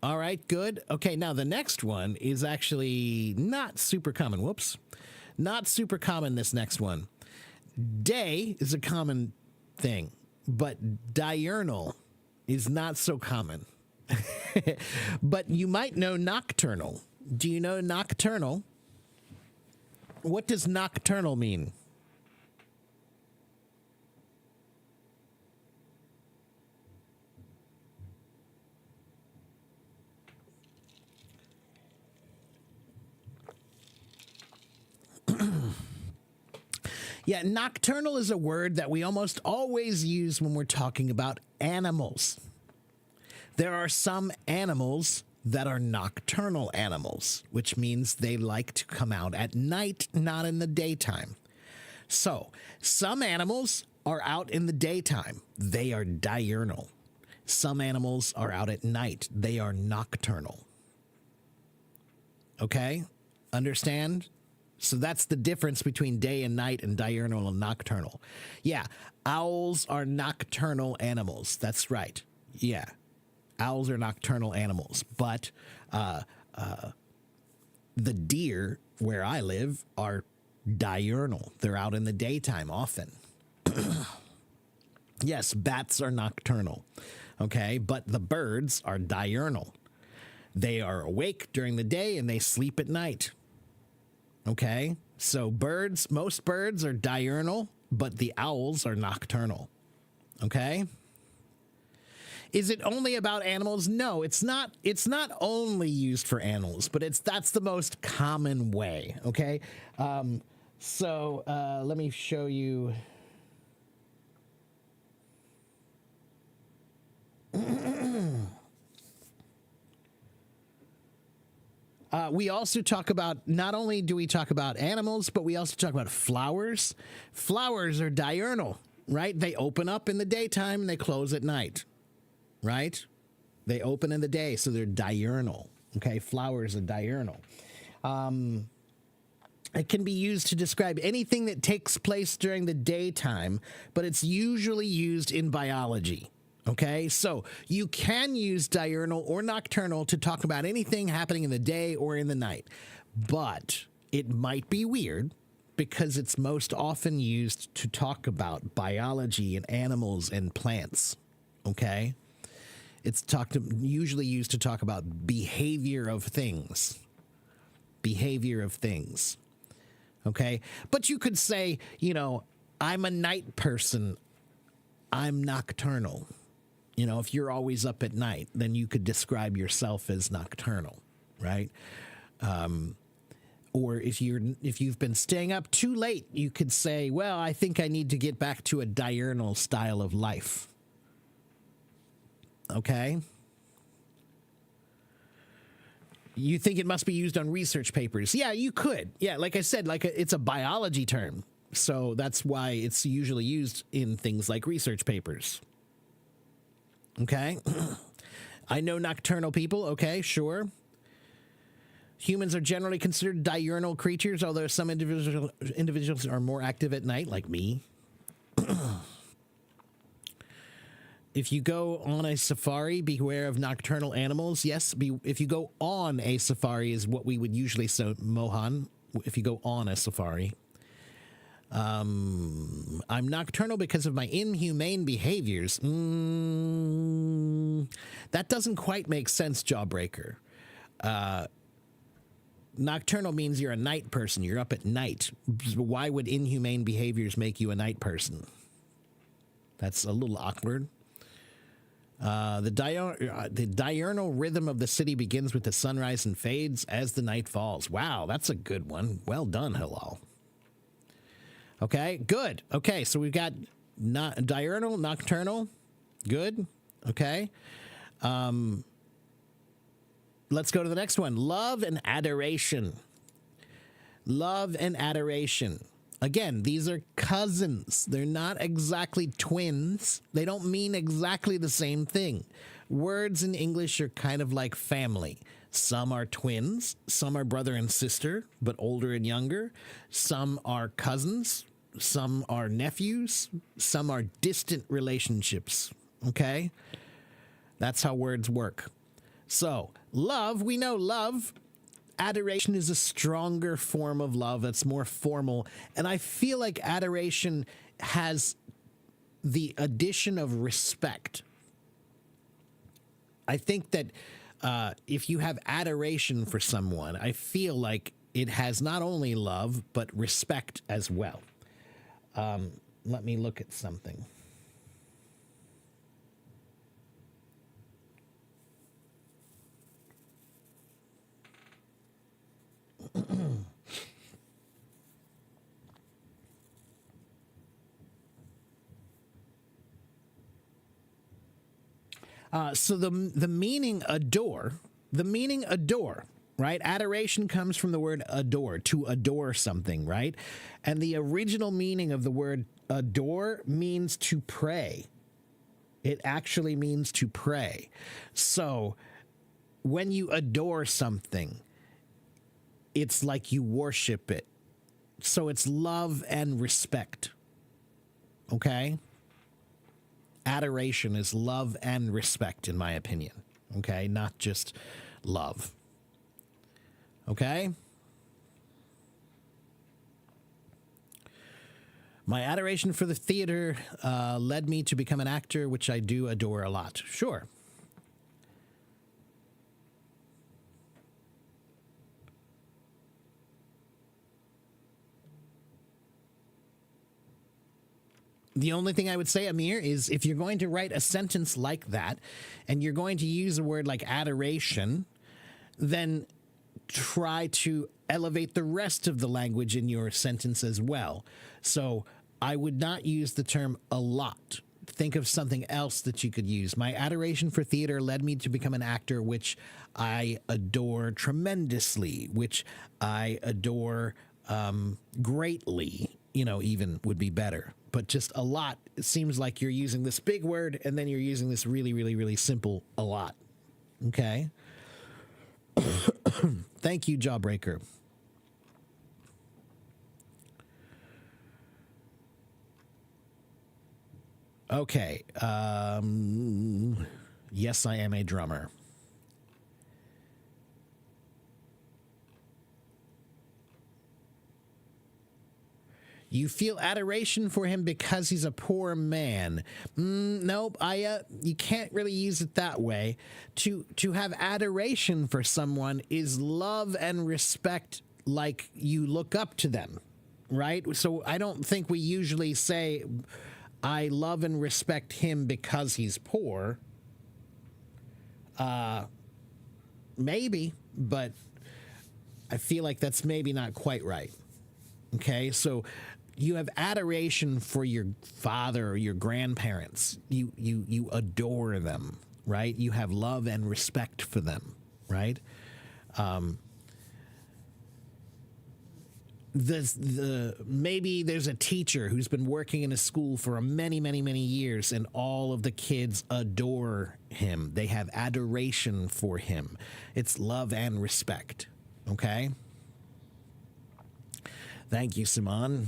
All right, good. Okay, now the next one is actually not super common. Whoops. Not super common, this next one. Day is a common thing, but diurnal is not so common. But you might know nocturnal. Do you know nocturnal? What does nocturnal mean? Yeah, nocturnal is a word that we almost always use when we're talking about animals. There are some animals that are nocturnal animals, which means they like to come out at night, not in the daytime. So, some animals are out in the daytime. They are diurnal. Some animals are out at night. They are nocturnal. Okay? Understand? So that's the difference between day and night and diurnal and nocturnal. Yeah, owls are nocturnal animals. That's right. Yeah, owls are nocturnal animals. But the deer where I live are diurnal. They're out in the daytime often. Yes, bats are nocturnal. Okay, but the birds are diurnal. They are awake during the day and they sleep at night. Okay, so most birds are diurnal, but the owls are nocturnal. Okay? Is it only about animals? No, it's not. It's not only used for animals, but that's the most common way. Okay, so let me show you. We also talk about, not only do we talk about animals, but we also talk about flowers. Flowers are diurnal, right? They open up in the daytime and they close at night, right? They open in the day, so they're diurnal. Okay, flowers are diurnal. It can be used to describe anything that takes place during the daytime, but it's usually used in biology. Okay, so you can use diurnal or nocturnal to talk about anything happening in the day or in the night, but it might be weird because it's most often used to talk about biology and animals and plants. Okay, it's usually used to talk about behavior of things. Behavior of things. Okay, but you could say, I'm a night person. I'm nocturnal. If you're always up at night, then you could describe yourself as nocturnal, right? Or if you've been staying up too late, you could say, well, I think I need to get back to a diurnal style of life. Okay? You think it must be used on research papers? Yeah, you could. Yeah, like I said, it's a biology term. So that's why it's usually used in things like research papers. Okay. I know nocturnal people. Okay, sure. Humans are generally considered diurnal creatures, although some individuals are more active at night, like me. If you go on a safari, beware of nocturnal animals. Yes, if you go on a safari is what we would usually say, Mohan. If you go on a safari. I'm nocturnal because of my inhumane behaviors. That doesn't quite make sense, Jawbreaker. Nocturnal means you're a night person. You're up at night. Why would inhumane behaviors make you a night person? That's a little awkward. The diurnal rhythm of the city begins with the sunrise and fades as the night falls. Wow, that's a good one. Well done, Hilal. Okay, good. Okay, so we've got diurnal, nocturnal. Good. Okay. Let's go to the next one. Love and adoration. Love and adoration. Again, these are cousins. They're not exactly twins. They don't mean exactly the same thing. Words in English are kind of like family. Some are twins, some are brother and sister, but older and younger. Some are cousins, some are nephews, some are distant relationships. Okay? That's how words work. So, love, we know love adoration is a stronger form of love that's more formal. And I feel like adoration has the addition of respect. I think that if you have adoration for someone, I feel like it has not only love, but respect as well. Let me look at something. So the meaning adore, right? Adoration comes from the word adore, to adore something, right? And the original meaning of the word adore means to pray. It actually means to pray. So when you adore something, it's like you worship it. So it's love and respect. Okay? Adoration is love and respect, in my opinion. Okay? Not just love. Okay? My adoration for the theater led me to become an actor, which I do adore a lot. Sure. The only thing I would say, Amir, is if you're going to write a sentence like that, and you're going to use a word like adoration, then try to elevate the rest of the language in your sentence as well. So I would not use the term a lot. Think of something else that you could use. My adoration for theater led me to become an actor, which I adore tremendously, which I adore greatly, even would be better. But just a lot, it seems like you're using this big word and then you're using this really, really, really simple a lot. Okay? Thank you, Jawbreaker. Okay. Yes, I am a drummer. You feel adoration for him because he's a poor man. Nope, you can't really use it that way. To have adoration for someone is love and respect, like you look up to them, right? So I don't think we usually say, I love and respect him because he's poor. Maybe, but I feel like that's maybe not quite right. Okay, so you have adoration for your father or your grandparents. You adore them, right? You have love and respect for them, right? Maybe there's a teacher who's been working in a school for many, many, many years, and all of the kids adore him. They have adoration for him. It's love and respect, okay? Thank you, Simon.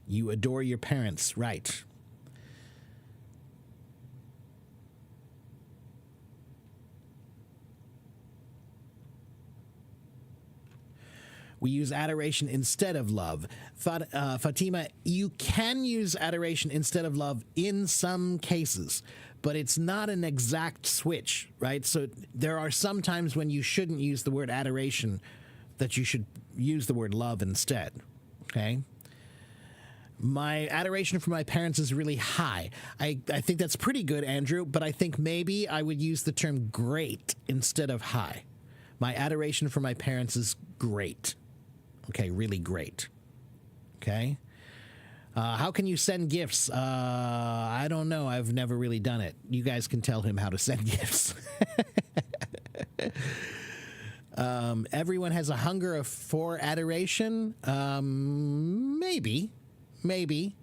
You adore your parents, right? We use adoration instead of love. Fatima, you can use adoration instead of love in some cases, but it's not an exact switch, right? So there are some times when you shouldn't use the word adoration, that you should use the word love instead, okay? My adoration for my parents is really high. I think that's pretty good, Andrew, but I think maybe I would use the term great instead of high. My adoration for my parents is great. Okay, really great. Okay? How can you send gifts? I don't know. I've never really done it. You guys can tell him how to send gifts. Everyone has a hunger for adoration. Maybe.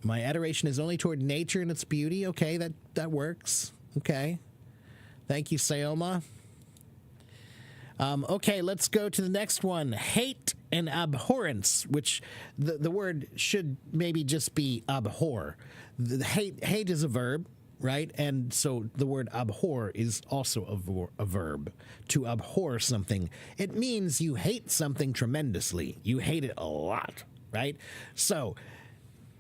My adoration is only toward nature and its beauty. Okay, that works. Okay. Thank you, Sayoma. Okay, let's go to the next one. Hate and abhorrence, which the word should maybe just be abhor. The hate is a verb, right? And so the word abhor is also a verb. To abhor something, it means you hate something tremendously. You hate it a lot, right? So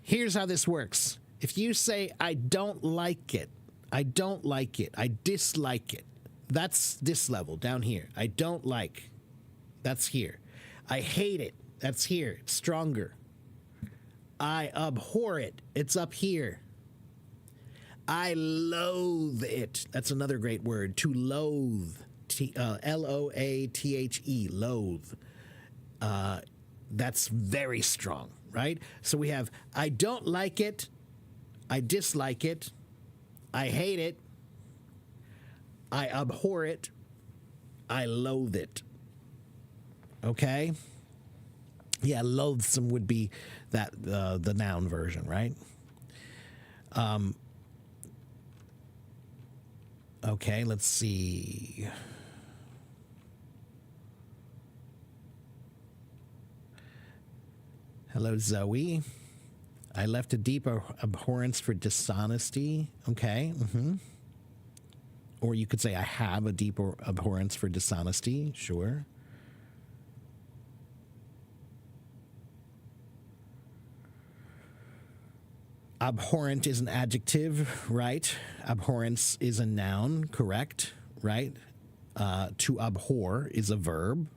here's how this works. If you say, I don't like it, I don't like it, I dislike it, that's this level down here. I don't like, that's here. I hate it, that's here, it's stronger. I abhor it, it's up here. I loathe it. That's another great word. To loathe. Loathe. Loathe. That's very strong, right? So we have I don't like it. I dislike it. I hate it. I abhor it. I loathe it. Okay? Yeah, loathsome would be that the noun version, right? Okay, let's see. Hello, Zoe. I left a deep abhorrence for dishonesty. Okay. Or you could say, I have a deep abhorrence for dishonesty. Sure. Abhorrent is an adjective, right? Abhorrence is a noun, correct? Right? To abhor is a verb.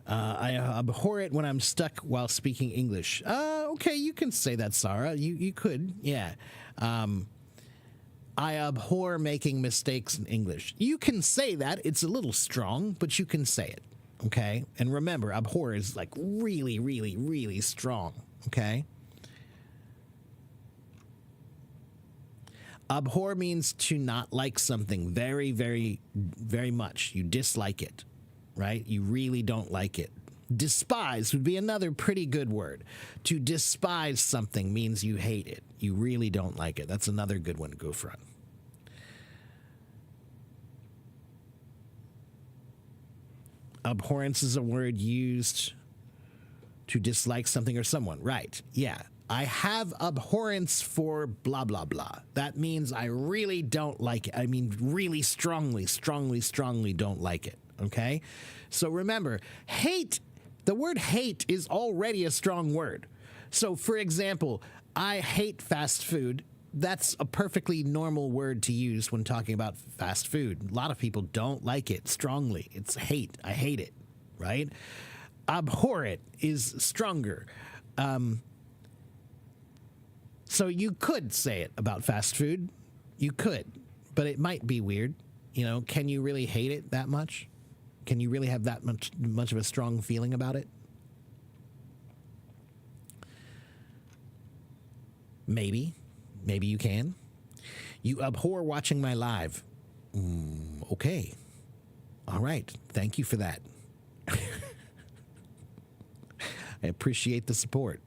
I abhor it when I'm stuck while speaking English. Okay, you can say that, Sarah. You could, yeah. I abhor making mistakes in English. You can say that. It's a little strong, but you can say it. Okay? And remember, abhor is like really, really, really strong. Okay? Abhor means to not like something very, very, very much. You dislike it, right? You really don't like it. Despise would be another pretty good word. To despise something means you hate it. You really don't like it. That's another good one to go for. Abhorrence is a word used to dislike something or someone. Right. Yeah. I have abhorrence for blah, blah, blah. That means I really don't like it. I mean, really strongly, strongly, strongly don't like it. Okay? So remember, hate, the word hate is already a strong word. So, for example, I hate fast food. That's a perfectly normal word to use when talking about fast food. A lot of people don't like it strongly. It's hate. I hate it, right? Abhor it is stronger. So you could say it about fast food. You could, but it might be weird. You know, can you really hate it that much? Can you really have that much of a strong feeling about it? Maybe. Maybe you can. You abhor watching my live. Okay. All right. Thank you for that. I appreciate the support.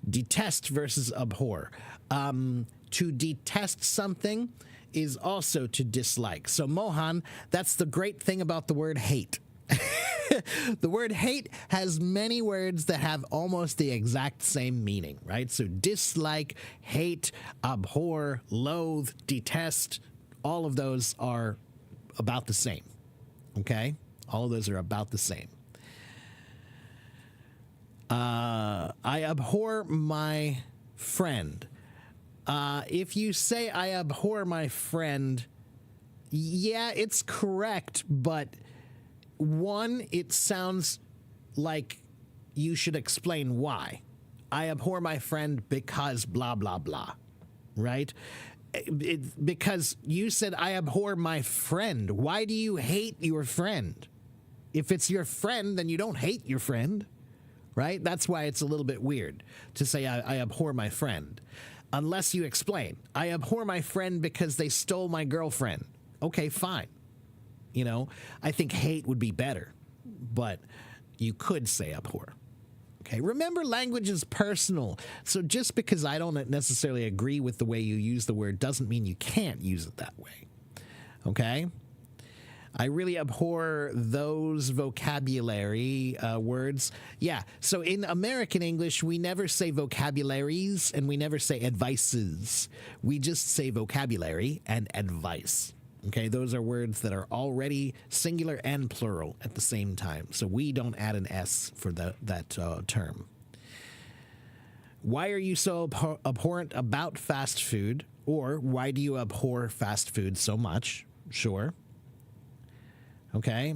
Detest versus abhor. To detest something is also to dislike. So, Mohan, that's the great thing about the word hate. The word hate has many words that have almost the exact same meaning, right? So dislike, hate, abhor, loathe, detest, all of those are about the same, okay? All of those are about the same. I abhor my friend. If you say I abhor my friend, yeah, it's correct, but one, it sounds like you should explain why. I abhor my friend because blah, blah, blah, right? Because you said I abhor my friend. Why do you hate your friend? If it's your friend, then you don't hate your friend, right? That's why it's a little bit weird to say I abhor my friend. Unless you explain, I abhor my friend because they stole my girlfriend. Okay, fine. You know, I think hate would be better, but you could say abhor. Okay, remember, language is personal. So just because I don't necessarily agree with the way you use the word doesn't mean you can't use it that way. Okay? I really abhor those vocabulary words. Yeah. So in American English, we never say vocabularies and we never say advices. We just say vocabulary and advice. Okay. Those are words that are already singular and plural at the same time. So we don't add an S for that term. Why are you so abhorrent about fast food? Or why do you abhor fast food so much? Sure. Okay.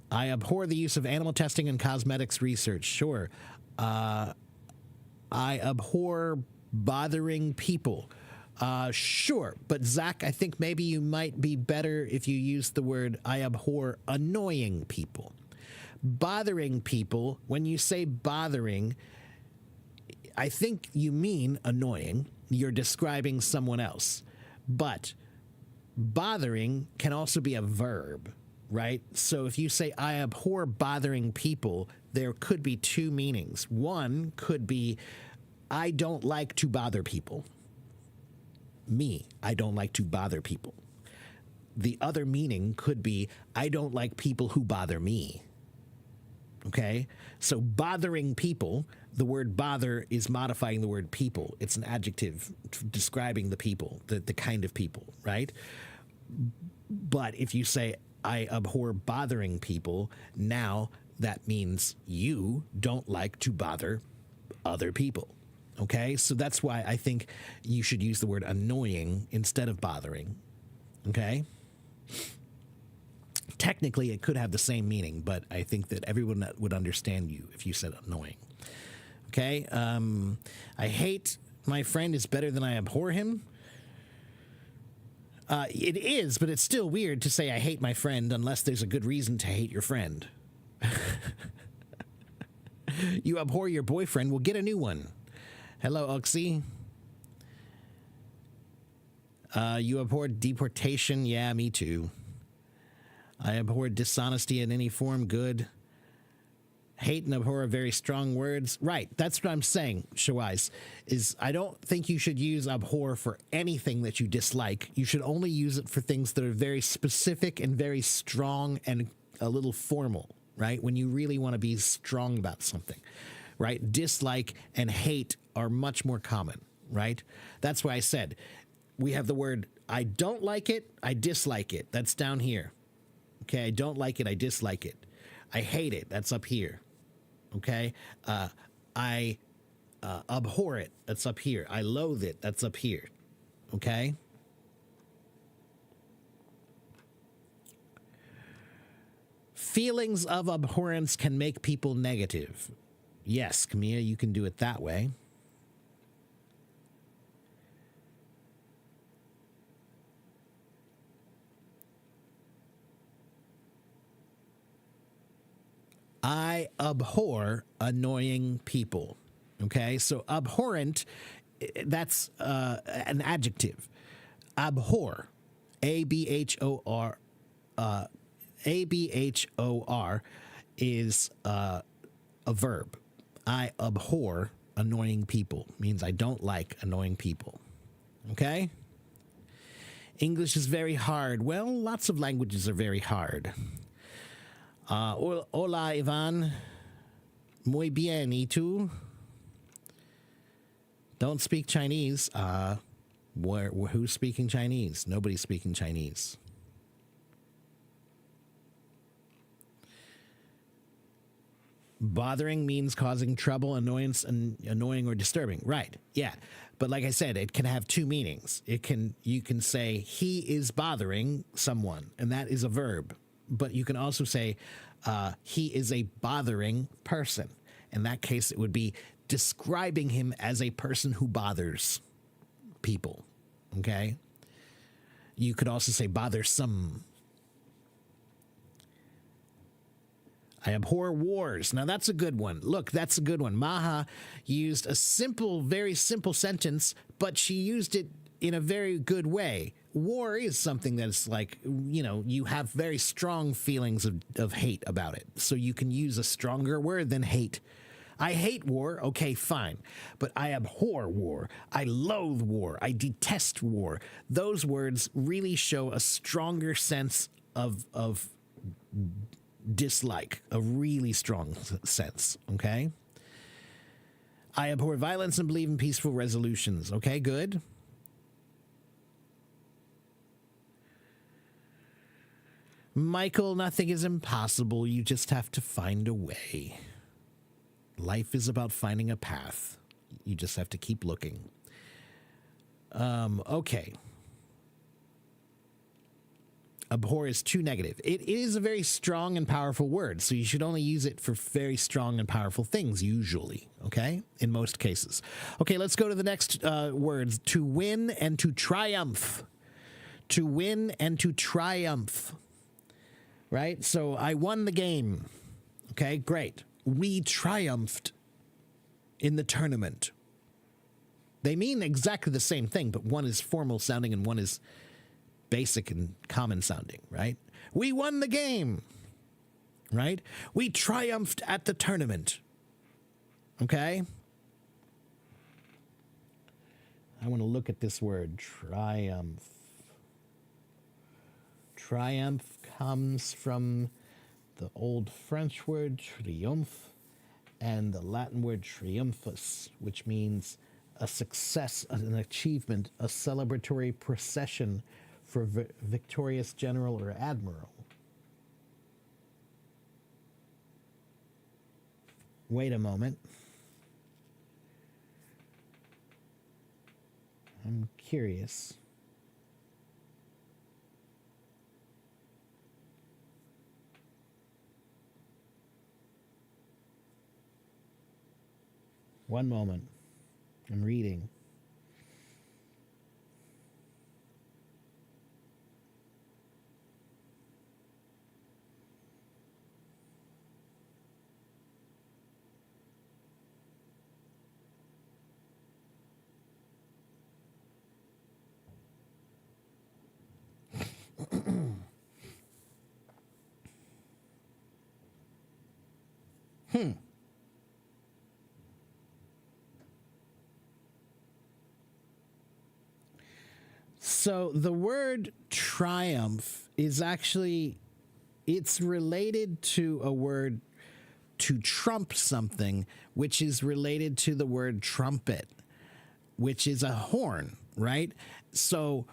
I abhor the use of animal testing and cosmetics research. Sure. I abhor bothering people. Sure. But Zach, I think maybe you might be better if you use the word I abhor annoying people. Bothering people, when you say bothering, I think you mean annoying. You're describing someone else. But bothering can also be a verb. Right? So if you say, I abhor bothering people, there could be two meanings. One could be, I don't like to bother people. Me, I don't like to bother people. The other meaning could be, I don't like people who bother me. Okay? So bothering people, the word bother is modifying the word people. It's an adjective describing the people, the kind of people, right? But if you say, I abhor bothering people, now that means you don't like to bother other people. Okay? So that's why I think you should use the word annoying instead of bothering. Okay? Technically, it could have the same meaning, but I think that everyone would understand you if you said annoying. Okay? I hate my friend is better than I abhor him. It is, but it's still weird to say I hate my friend unless there's a good reason to hate your friend. You abhor your boyfriend, well, get a new one. Hello, Oxy. You abhor deportation, yeah, me too. I abhor dishonesty in any form, good. Hate and abhor are very strong words. Right, that's what I'm saying, Shawais, is I don't think you should use abhor for anything that you dislike. You should only use it for things that are very specific and very strong and a little formal, right? When you really want to be strong about something, right? Dislike and hate are much more common, right? That's why I said we have the word I don't like it, I dislike it. That's down here. Okay, I don't like it, I dislike it. I hate it, that's up here. Okay, I abhor it, that's up here. I loathe it, that's up here. Okay? Feelings of abhorrence can make people negative. Yes, Camilla, you can do it that way. I abhor annoying people. Okay, so abhorrent, that's an adjective. Abhor, A-B-H-O-R, A-B-H-O-R is a verb. I abhor annoying people. Means I don't like annoying people. Okay? English is very hard. Well, lots of languages are very hard. Hola, Ivan. Muy bien. ¿Y tú? Don't speak Chinese. Who's speaking Chinese? Nobody's speaking Chinese. Bothering means causing trouble, annoyance, and annoying or disturbing. Right. Yeah. But like I said, it can have two meanings. You can say he is bothering someone, and that is a verb. But you can also say he is a bothering person. In that case, it would be describing him as a person who bothers people. Okay? You could also say bothersome. I abhor wars. Now, that's a good one. Look, that's a good one. Maha used a simple, very simple sentence, but she used it in a very good way. War is something that's like, you have very strong feelings of hate about it. So you can use a stronger word than hate. I hate war. Okay, fine. But I abhor war. I loathe war. I detest war. Those words really show a stronger sense of dislike, a really strong sense, okay? I abhor violence and believe in peaceful resolutions. Okay, good. Michael, nothing is impossible. You just have to find a way. Life is about finding a path. You just have to keep looking. Okay. Abhor is too negative. It is a very strong and powerful word, so you should only use it for very strong and powerful things, usually, okay? In most cases. Okay, let's go to the next words. To win and to triumph. To win and to triumph. Right? So I won the game. Okay, great. We triumphed in the tournament. They mean exactly the same thing, but one is formal sounding and one is basic and common sounding, right? We won the game, right? We triumphed at the tournament. Okay? I want to look at this word, triumph. Triumph comes from the old French word triomphe and the Latin word triumphus, which means a success, an achievement, a celebratory procession for victorious general or admiral. Wait a moment. I'm curious. One moment. I'm reading. So the word triumph is actually, it's related to a word to trump something, which is related to the word trumpet, which is a horn, right? So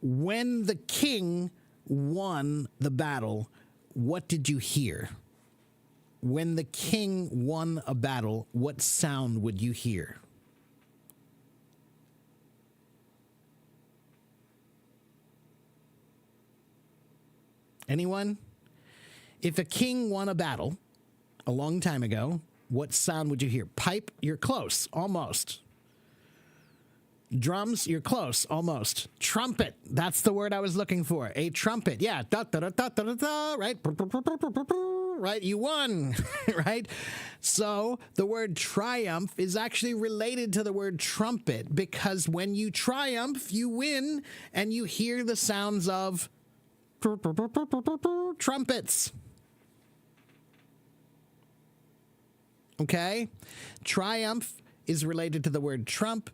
when the king won the battle, what did you hear? When the king won a battle, what sound would you hear? Anyone? If a king won a battle a long time ago, what sound would you hear? Pipe, you're close, almost. Drums, you're close, almost. Trumpet, that's the word I was looking for. A trumpet, yeah. Da, da, da, da, da, da, da, right? Right, you won, right? So the word triumph is actually related to the word trumpet because when you triumph, you win and you hear the sounds of trumpets. Okay? Triumph is related to the word trump.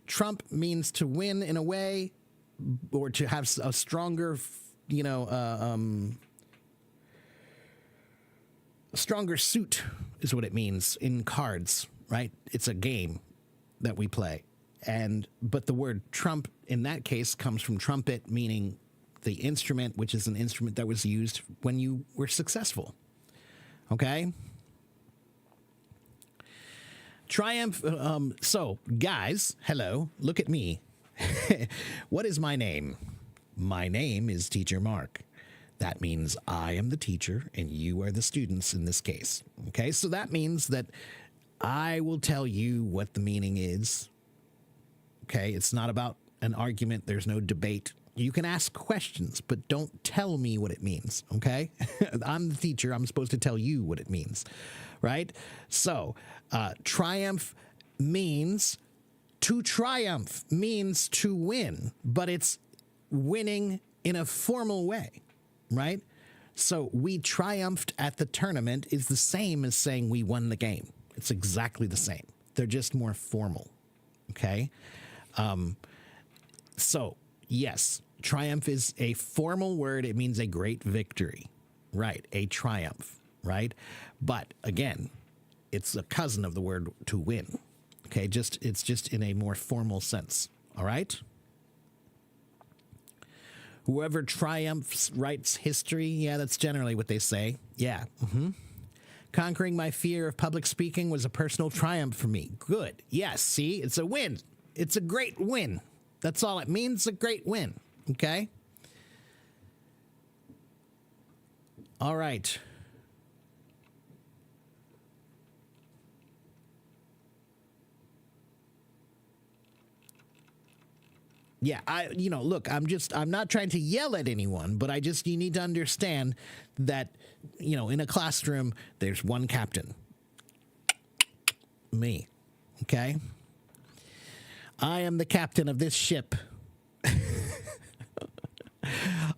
Trump means to win in a way or to have a stronger, stronger suit is what it means in cards, right? It's a game that we play. But the word trump in that case comes from trumpet, meaning the instrument, which is an instrument that was used when you were successful. Okay? Triumph. So, guys, hello, look at me. What is my name? My name is Teacher Mark. That means I am the teacher and you are the students in this case. Okay, so that means that I will tell you what the meaning is. Okay, it's not about an argument. There's no debate. You can ask questions, but don't tell me what it means, okay? I'm the teacher. I'm supposed to tell you what it means, right? So, triumph means to triumph, means to win, but it's winning in a formal way, right? So, we triumphed at the tournament is the same as saying we won the game. It's exactly the same. They're just more formal, okay? So, yes, Triumph is a formal word. It means a great victory, right? A triumph, right? But again, it's a cousin of the word to win. Okay, it's just in a more formal sense. All right. Whoever triumphs writes history. Yeah, that's generally what they say. Yeah. Conquering my fear of public speaking was a personal triumph for me. Good. Yes. See, it's a win. It's a great win. That's all it means. A great win. Okay. All right. Yeah, look, I'm not trying to yell at anyone, but you need to understand that, in a classroom, there's one captain. Me. Okay? I am the captain of this ship.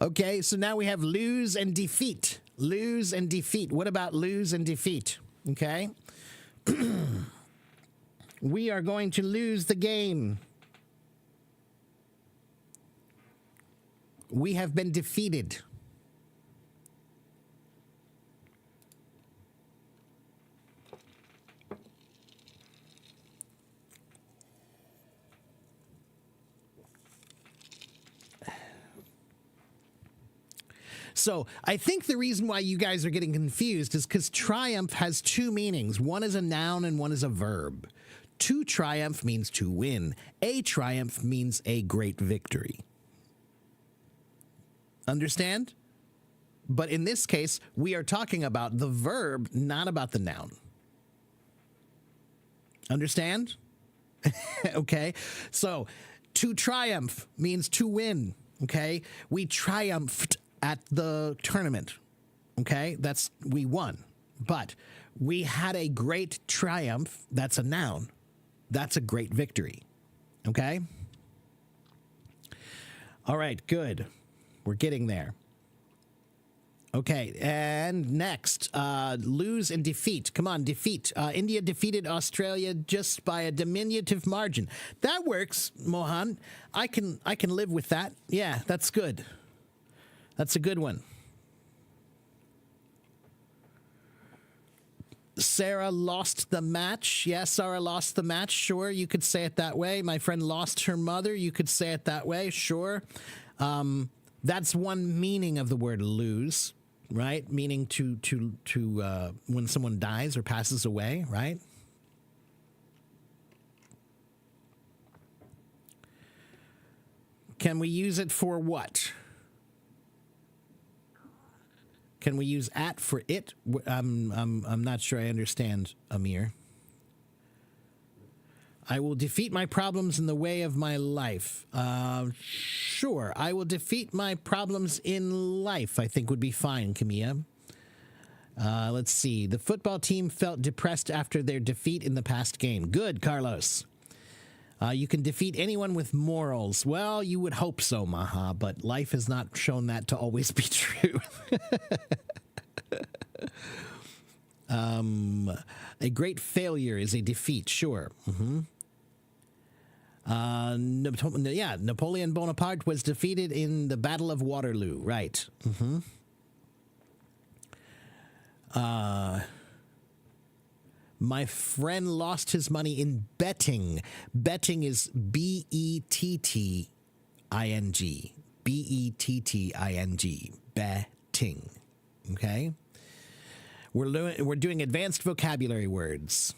Okay, so now we have lose and defeat. Lose and defeat. What about lose and defeat? Okay? We are going to lose the game. We have been defeated. So I think the reason why you guys are getting confused is because triumph has two meanings. One is a noun and one is a verb. To triumph means to win. A triumph means a great victory. Understand? But in this case, we are talking about the verb, not about the noun. Understand? Okay. So to triumph means to win. Okay. We triumphed at the tournament. Okay. We won. But we had a great triumph. That's a noun. That's a great victory. Okay. All right. Good. We're getting there. Okay, and next, lose and defeat. Come on, defeat. India defeated Australia just by a diminutive margin. That works, Mohan. I can live with that. Yeah, that's good. That's a good one. Sarah lost the match. Yeah, Sarah lost the match. Sure, you could say it that way. My friend lost her mother. You could say it that way. Sure. That's one meaning of the word lose, right? Meaning to when someone dies or passes away, right? Can we use it for what? Can we use at for it? I'm not sure I understand, Amir. I will defeat my problems in the way of my life. Sure, I will defeat my problems in life, I think would be fine, Camilla. Let's see. The football team felt depressed after their defeat in the past game. Good, Carlos. You can defeat anyone with morals. Well, you would hope so, Maha, but life has not shown that to always be true. A great failure is a defeat, sure. Napoleon Bonaparte was defeated in the Battle of Waterloo, right. My friend lost his money in betting. Betting is B-E-T-T-I-N-G. B-E-T-T-I-N-G. Betting. Okay? We're doing advanced vocabulary words.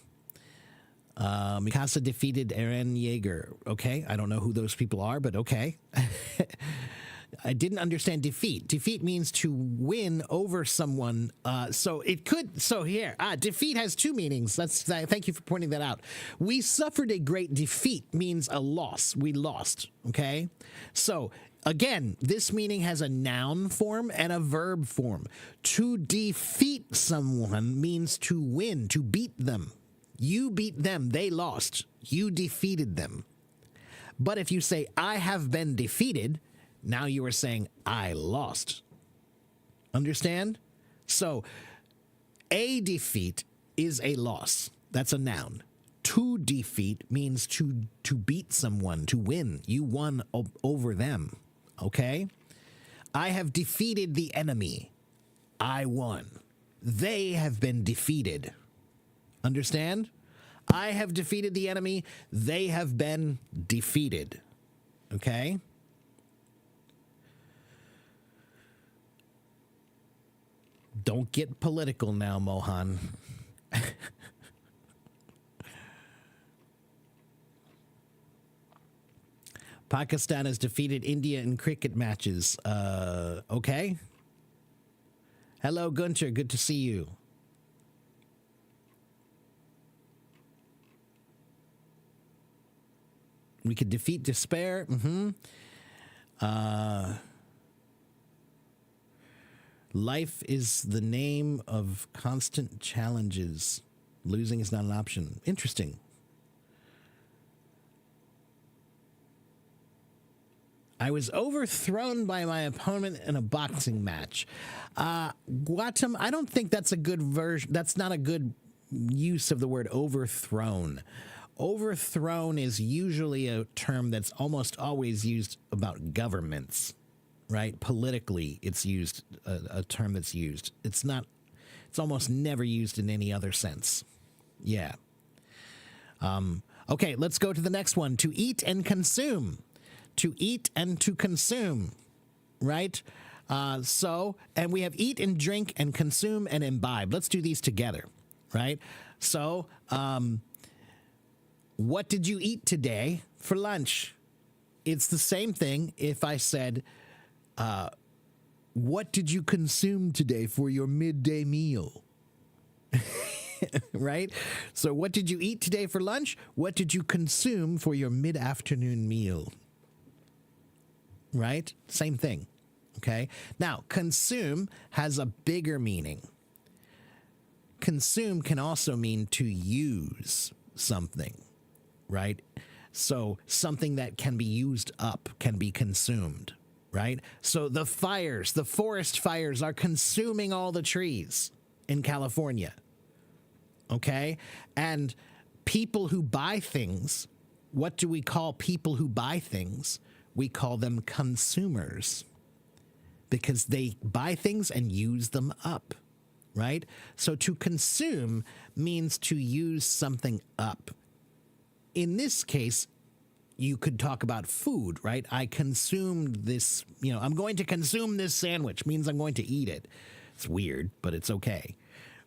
Mikasa defeated Eren Yeager. Okay, I don't know who those people are, but okay. I didn't understand defeat. Defeat means to win over someone. So here, defeat has two meanings. Thank you for pointing that out. We suffered a great defeat means a loss. We lost. Okay, so again, this meaning has a noun form and a verb form. To defeat someone means to win, to beat them. You beat them, they lost. You defeated them. But if you say, I have been defeated, now you are saying, I lost. Understand? So, a defeat is a loss. That's a noun. To defeat means to beat someone, to win. You won over them. Okay? I have defeated the enemy. I won. They have been defeated. Understand? I have defeated the enemy. They have been defeated. Okay? Don't get political now, Mohan. Pakistan has defeated India in cricket matches. Okay. Hello, Gunter. Good to see you. We could defeat despair. Life is the name of constant challenges. Losing is not an option. Interesting. I was overthrown by my opponent in a boxing match. Guatem, I don't think that's a good version. That's not a good use of the word overthrown. Overthrown is usually a term that's almost always used about governments, right? Politically, it's used, a term that's used. It's almost never used in any other sense. Yeah. Okay, let's go to the next one. To eat and consume. To eat and to consume, right? And we have eat and drink and consume and imbibe. Let's do these together, right? So, what did you eat today for lunch? It's the same thing if I said, what did you consume today for your midday meal? Right? So what did you eat today for lunch? What did you consume for your mid-afternoon meal? Right? Same thing. Okay? Now, consume has a bigger meaning. Consume can also mean to use something, right? So something that can be used up can be consumed, right? So the forest fires are consuming all the trees in California, okay? And people who buy things, what do we call people who buy things? We call them consumers because they buy things and use them up, right? So to consume means to use something up. In this case, you could talk about food, right? I consumed this, I'm going to consume this sandwich, means I'm going to eat it. It's weird, but it's okay,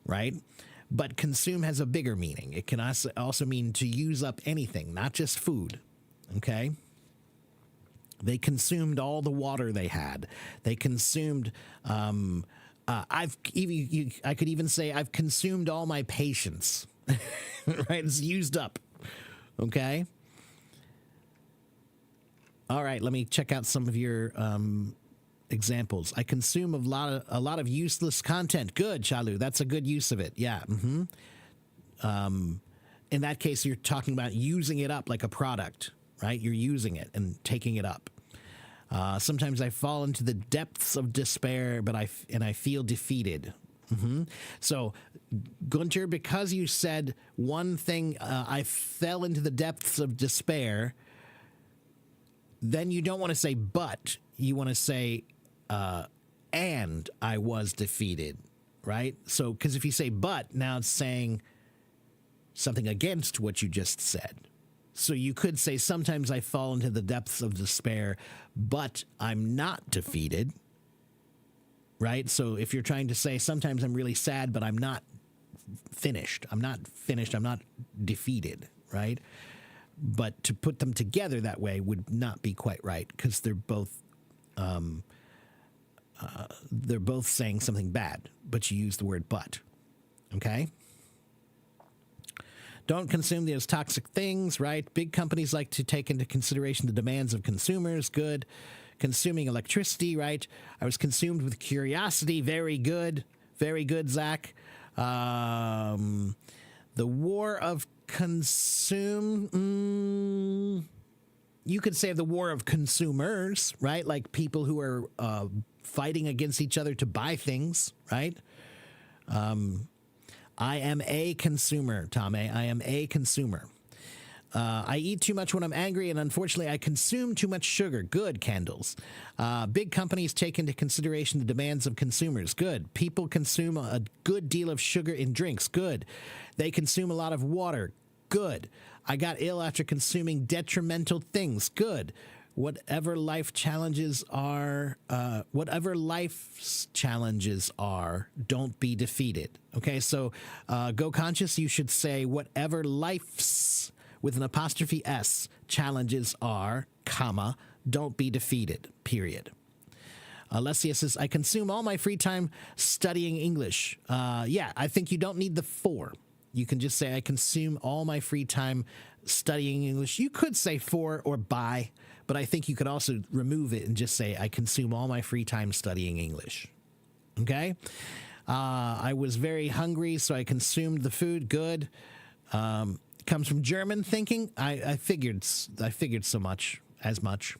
right? But consume has a bigger meaning. It can also mean to use up anything, not just food, okay? They consumed all the water they had. They consumed, I could even say I've consumed all my patience, right? It's used up, okay? All right, let me check out some of your examples. I consume a lot of useless content. Good, Shalu. That's a good use of it. Yeah. In that case, you're talking about using it up like a product, right? You're using it and taking it up. Sometimes I fall into the depths of despair, but I feel defeated. So, Gunter, because you said one thing, I fell into the depths of despair, then you don't want to say but. You want to say and I was defeated, right? So, because if you say but, now it's saying something against what you just said. So you could say, sometimes I fall into the depths of despair, but I'm not defeated, right? So if you're trying to say, sometimes I'm really sad, but I'm not finished. I'm not defeated, right? But to put them together that way would not be quite right, because they're both saying something bad, but you use the word but, okay? Don't consume those toxic things, right? Big companies like to take into consideration the demands of consumers. Good. Consuming electricity, right? I was consumed with curiosity. Very good. Very good, Zach. The war of consume. You could say the war of consumers, right? Like people who are fighting against each other to buy things, right? I am a consumer, Tame. I am a consumer. I eat too much when I'm angry, and unfortunately, I consume too much sugar. Good, Candles. Big companies take into consideration the demands of consumers. Good. People consume a good deal of sugar in drinks. Good. They consume a lot of water. Good. I got ill after consuming detrimental things. Good. Whatever life's challenges are, don't be defeated. Okay, so Go Conscious, you should say whatever life's, with an apostrophe S, challenges are, comma, don't be defeated, period. Alessia says, I consume all my free time studying English. Yeah, I think you don't need the for. You can just say, I consume all my free time studying English. You could say for or by, but I think you could also remove it and just say, I consume all my free time studying English. Okay? I was very hungry, so I consumed the food. Good. Comes from German thinking. I figured so much, as much.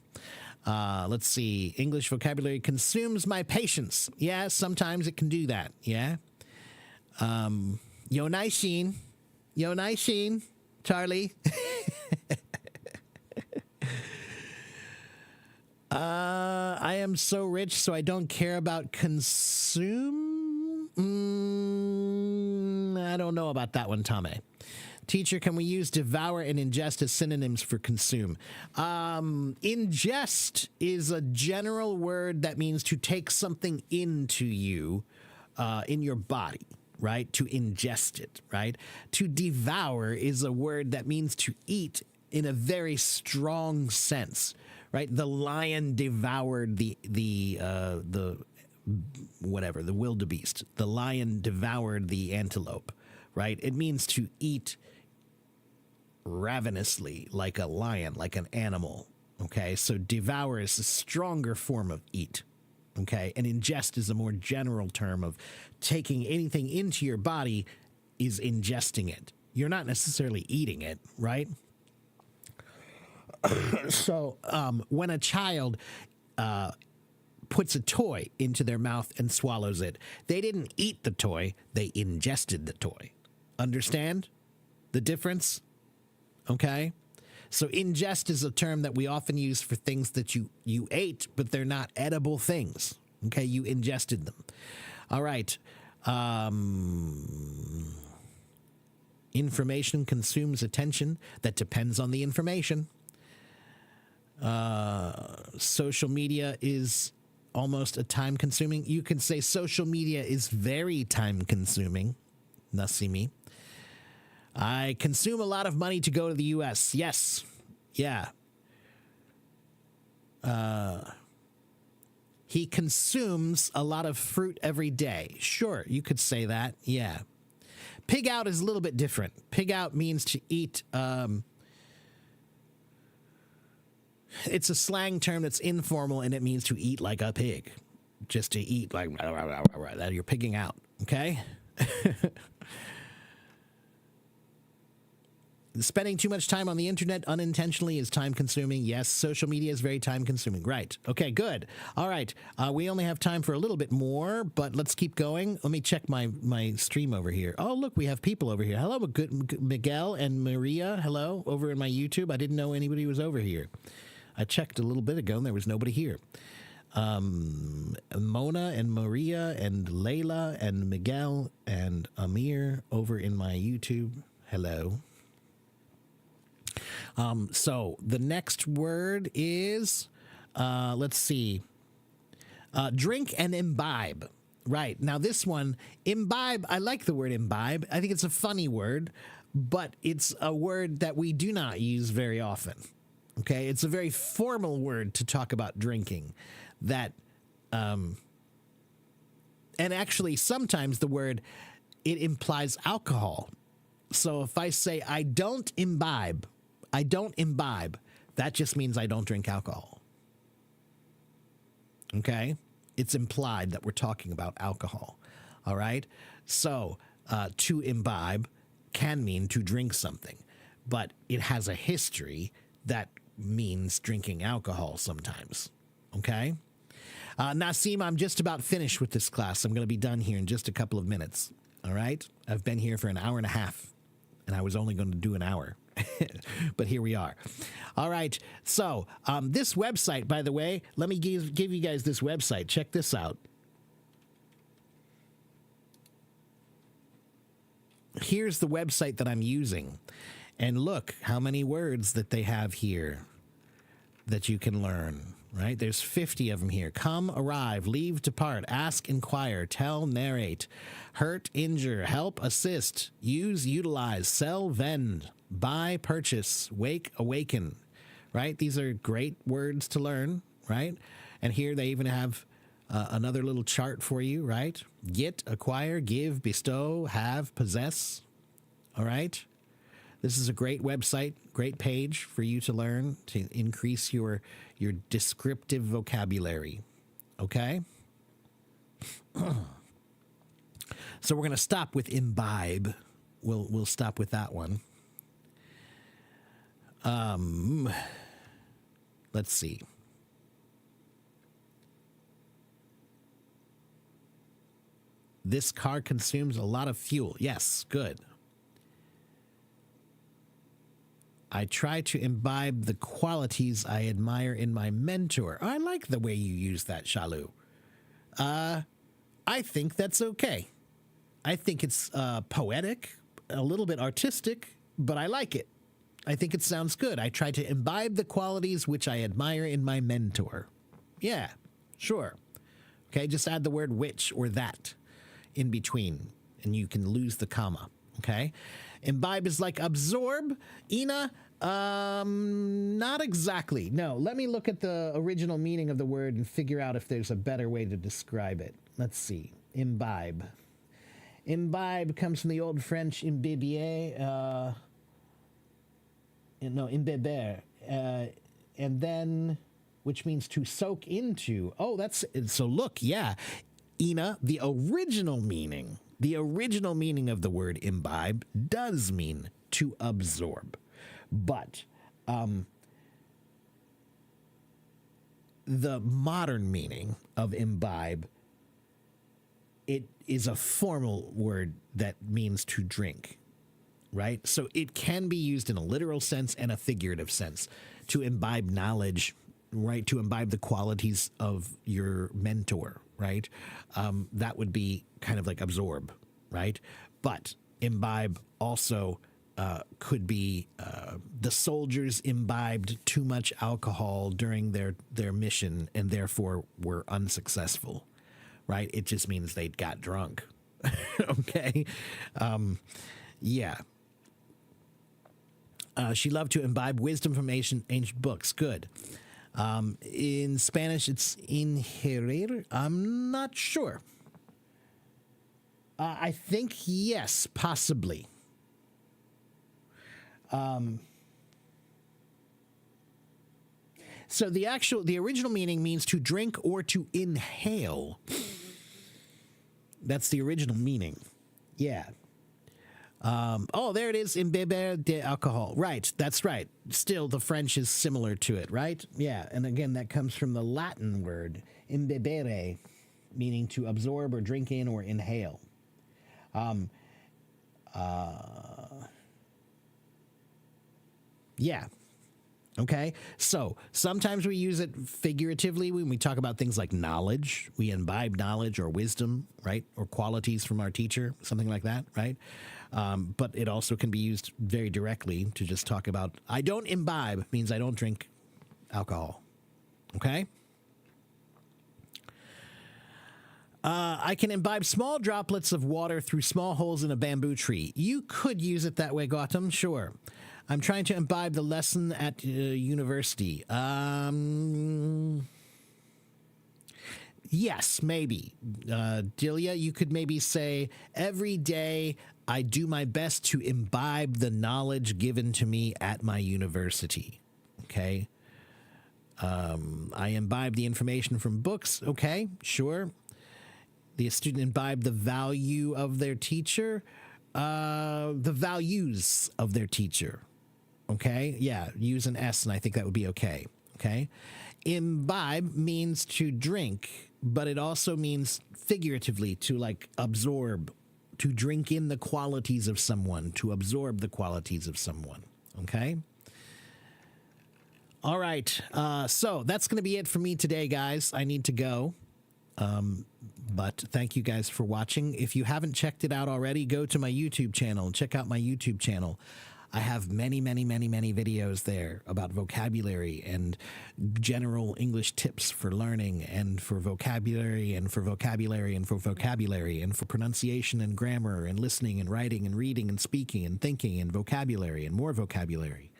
Let's see. English vocabulary consumes my patience. Yeah, sometimes it can do that. Yeah. Yo Naishin, Charlie. I am so rich, so I don't care about consume. I don't know about that one, Tame. Teacher, can we use devour and ingest as synonyms for consume? Ingest is a general word that means to take something into you, in your body, right? To ingest it, right? To devour is a word that means to eat in a very strong sense, right? The lion devoured the wildebeest. The lion devoured the antelope, right? It means to eat ravenously like a lion, like an animal. Okay, so devour is a stronger form of eat. Okay, and ingest is a more general term of taking anything into your body is ingesting it. You're not necessarily eating it, right? So when a child puts a toy into their mouth and swallows it, they didn't eat the toy, they ingested the toy. Understand the difference? Okay? So ingest is a term that we often use for things that you ate, but they're not edible things. Okay? You ingested them. All right. Information consumes attention. That depends on the information. Social media is almost a time consuming. You can say social media is very time consuming. Nasimi. I consume a lot of money to go to the U.S. Yes. Yeah. He consumes a lot of fruit every day. Sure, you could say that. Yeah. Pig out is a little bit different. Pig out means to eat. It's a slang term that's informal, and it means to eat like a pig. Just to eat like that. You're pigging out. Okay? Spending too much time on the internet unintentionally is time consuming. Yes, social media is very time consuming. Right. Okay, good. All right. We only have time for a little bit more, but let's keep going. Let me check my stream over here. Oh, look, we have people over here. Hello, Miguel and Maria. Hello, over in my YouTube. I didn't know anybody was over here. I checked a little bit ago and there was nobody here. Mona and Maria and Layla and Miguel and Amir over in my YouTube. Hello. So the next word is, let's see, drink and imbibe. Right. Now this one, imbibe, I like the word imbibe. I think it's a funny word, but it's a word that we do not use very often. Okay. It's a very formal word to talk about drinking that, and actually sometimes the word, it implies alcohol. So if I say, I don't imbibe, that just means I don't drink alcohol. Okay? It's implied that we're talking about alcohol. All right? So, to imbibe can mean to drink something, but it has a history that means drinking alcohol sometimes. Okay? Nasim, I'm just about finished with this class. I'm going to be done here in just a couple of minutes. All right? I've been here for an hour and a half, and I was only going to do an hour. but here we are. All right. So this website, by the way, let me give you guys this website. Check this out. Here's the website that I'm using. And look how many words that they have here that you can learn, right? There's 50 of them here. Come, arrive, leave, depart, ask, inquire, tell, narrate, hurt, injure, help, assist, use, utilize, sell, vend, buy, purchase, wake, awaken, right? These are great words to learn, right? And here they even have another little chart for you, right? Get, acquire, give, bestow, have, possess, all right? This is a great website, great page for you to learn to increase your descriptive vocabulary. Okay? So we're going to stop with imbibe. We'll stop with that one. Let's see. This car consumes a lot of fuel. Yes, good. I try to imbibe the qualities I admire in my mentor. I like the way you use that, Shalu. I think that's okay. I think it's poetic, a little bit artistic, but I like it. I think it sounds good. I try to imbibe the qualities which I admire in my mentor. Yeah, sure. Okay, just add the word which or that in between, and you can lose the comma. Okay? Imbibe is like absorb. Ina, not exactly. No, let me look at the original meaning of the word and figure out if there's a better way to describe it. Let's see. Imbibe. Imbibe comes from the old French imbiber, imbiber, and then, which means to soak into. Oh, that's, so look, yeah. Ina, the original meaning of the word imbibe does mean to absorb. But the modern meaning of imbibe, it is a formal word that means to drink, right? So it can be used in a literal sense and a figurative sense. To imbibe knowledge, right? To imbibe the qualities of your mentor, right? That would be kind of like absorb, right? But imbibe also could be the soldiers imbibed too much alcohol during their mission and therefore were unsuccessful, right? It just means they got drunk. Okay? Yeah. She loved to imbibe wisdom from ancient books. Good. In Spanish, it's ingerir. I'm not sure. I think yes, possibly. So the original meaning means to drink or to inhale. That's the original meaning. Yeah. Oh, there it is. Imbeber de alcohol. Right. That's right. Still, the French is similar to it, right? Yeah. And again, that comes from the Latin word imbebere, meaning to absorb or drink in or inhale. Yeah. Okay. So sometimes we use it figuratively when we talk about things like knowledge. We imbibe knowledge or wisdom, right? Or qualities from our teacher, something like that, right? But it also can be used very directly to just talk about, I don't imbibe means I don't drink alcohol. Okay. I can imbibe small droplets of water through small holes in a bamboo tree. You could use it that way, Gautam. Sure. I'm trying to imbibe the lesson at university. Yes, maybe. Delia, you could maybe say, every day I do my best to imbibe the knowledge given to me at my university. Okay. I imbibe the information from books. Okay, sure. The student imbibe the value of their teacher, the values of their teacher. Okay, yeah, use an S, and I think that would be okay. Okay, imbibe means to drink, but it also means figuratively to like absorb, to drink in the qualities of someone, to absorb the qualities of someone. Okay. All right. So that's going to be it for me today, guys. I need to go. But thank you guys for watching. If you haven't checked it out already, go to my YouTube channel and check out my YouTube channel. I have many, many, many, many videos there about vocabulary and general English tips for learning and for vocabulary and for vocabulary and for vocabulary and for pronunciation and grammar and listening and writing and reading and speaking and thinking and vocabulary and more vocabulary.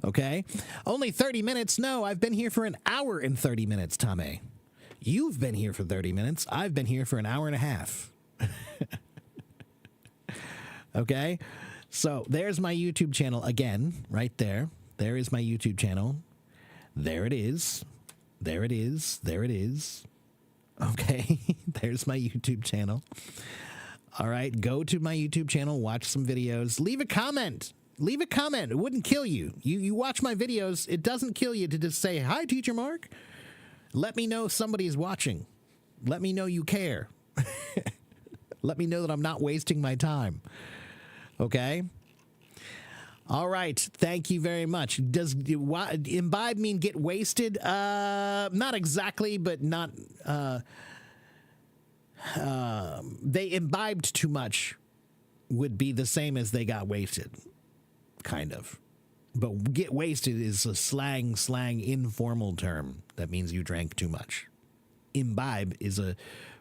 Okay? Only 30 minutes? No, I've been here for an hour and 30 minutes, Tame. You've been here for 30 minutes. I've been here for an hour and a half. Okay? So there's my YouTube channel again, right there. There is my YouTube channel. There it is. There it is. There it is. Okay? There's my YouTube channel. All right, go to my YouTube channel, watch some videos, leave a comment. Leave a comment. It wouldn't kill you. You watch my videos, it doesn't kill you to just say, "Hi, Teacher Mark." Let me know somebody's watching. Let me know you care. Let me know that I'm not wasting my time. Okay? All right. Thank you very much. Does imbibe mean get wasted? Not exactly, but not... they imbibed too much would be the same as they got wasted. Kind of. But get wasted is a slang informal term that means you drank too much. Imbibe is a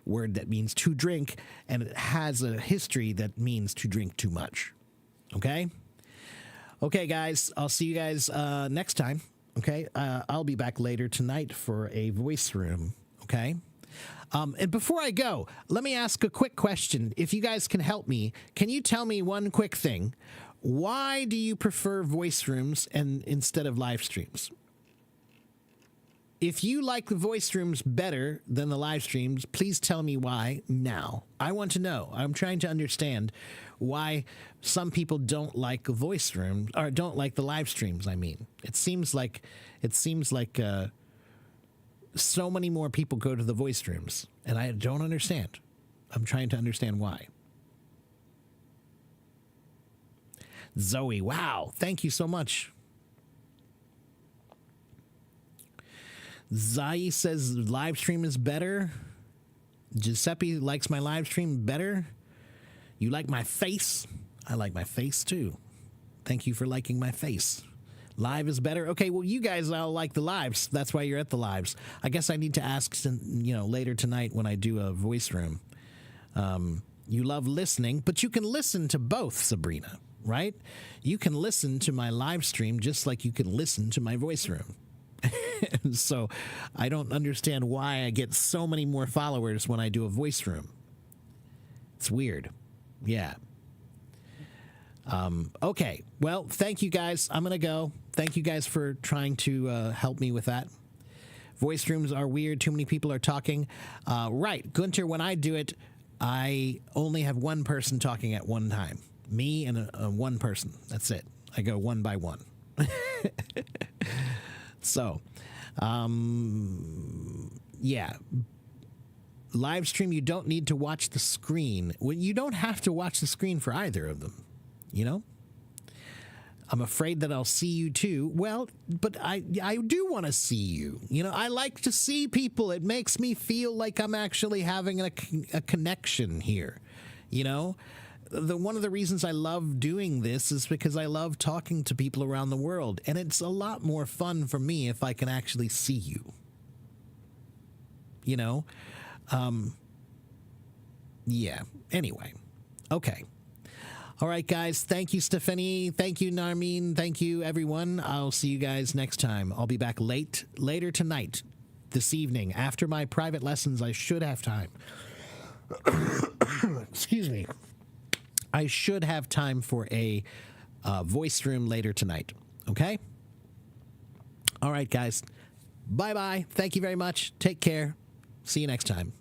word that means to drink, and it has a history that means to drink too much. Okay? Okay, guys. I'll see you guys next time. Okay? I'll be back later tonight for a voice room. Okay? And before I go, let me ask a quick question. If you guys can help me, can you tell me one quick thing? Why do you prefer voice rooms instead of live streams? If you like the voice rooms better than the live streams, please tell me why now. I want to know. I'm trying to understand why some people don't like the voice rooms or don't like the live streams. I mean, it seems like so many more people go to the voice rooms, and I don't understand. I'm trying to understand why. Zoe, wow, thank you so much. Zai says live stream is better. Giuseppe likes my live stream better. You like my face? I like my face too. Thank you for liking my face. Live is better. Okay, well, you guys all like the lives. That's why you're at the lives. I guess I need to ask, later tonight when I do a voice room. You love listening, but you can listen to both, Sabrina, right? You can listen to my live stream just like you can listen to my voice room. So I don't understand why I get so many more followers when I do a voice room. It's weird. Yeah. Okay. Well, thank you guys. I'm going to go. Thank you guys for trying to help me with that. Voice rooms are weird. Too many people are talking. Right. Gunter, when I do it, I only have one person talking at one time. Me and one person. That's it. I go one by one. So, yeah. Live stream, you don't need to watch the screen. You don't have to watch the screen for either of them. You know? I'm afraid that I'll see you too. Well, but I do want to see you. You know, I like to see people. It makes me feel like I'm actually having a connection here. You know? One of the reasons I love doing this is because I love talking to people around the world. And it's a lot more fun for me if I can actually see you. You know? Yeah. Anyway. Okay. All right, guys. Thank you, Stephanie. Thank you, Narmeen. Thank you, everyone. I'll see you guys next time. I'll be back later tonight, this evening. After my private lessons, I should have time. Excuse me. I should have time for a voice room later tonight. Okay? All right, guys. Bye-bye. Thank you very much. Take care. See you next time.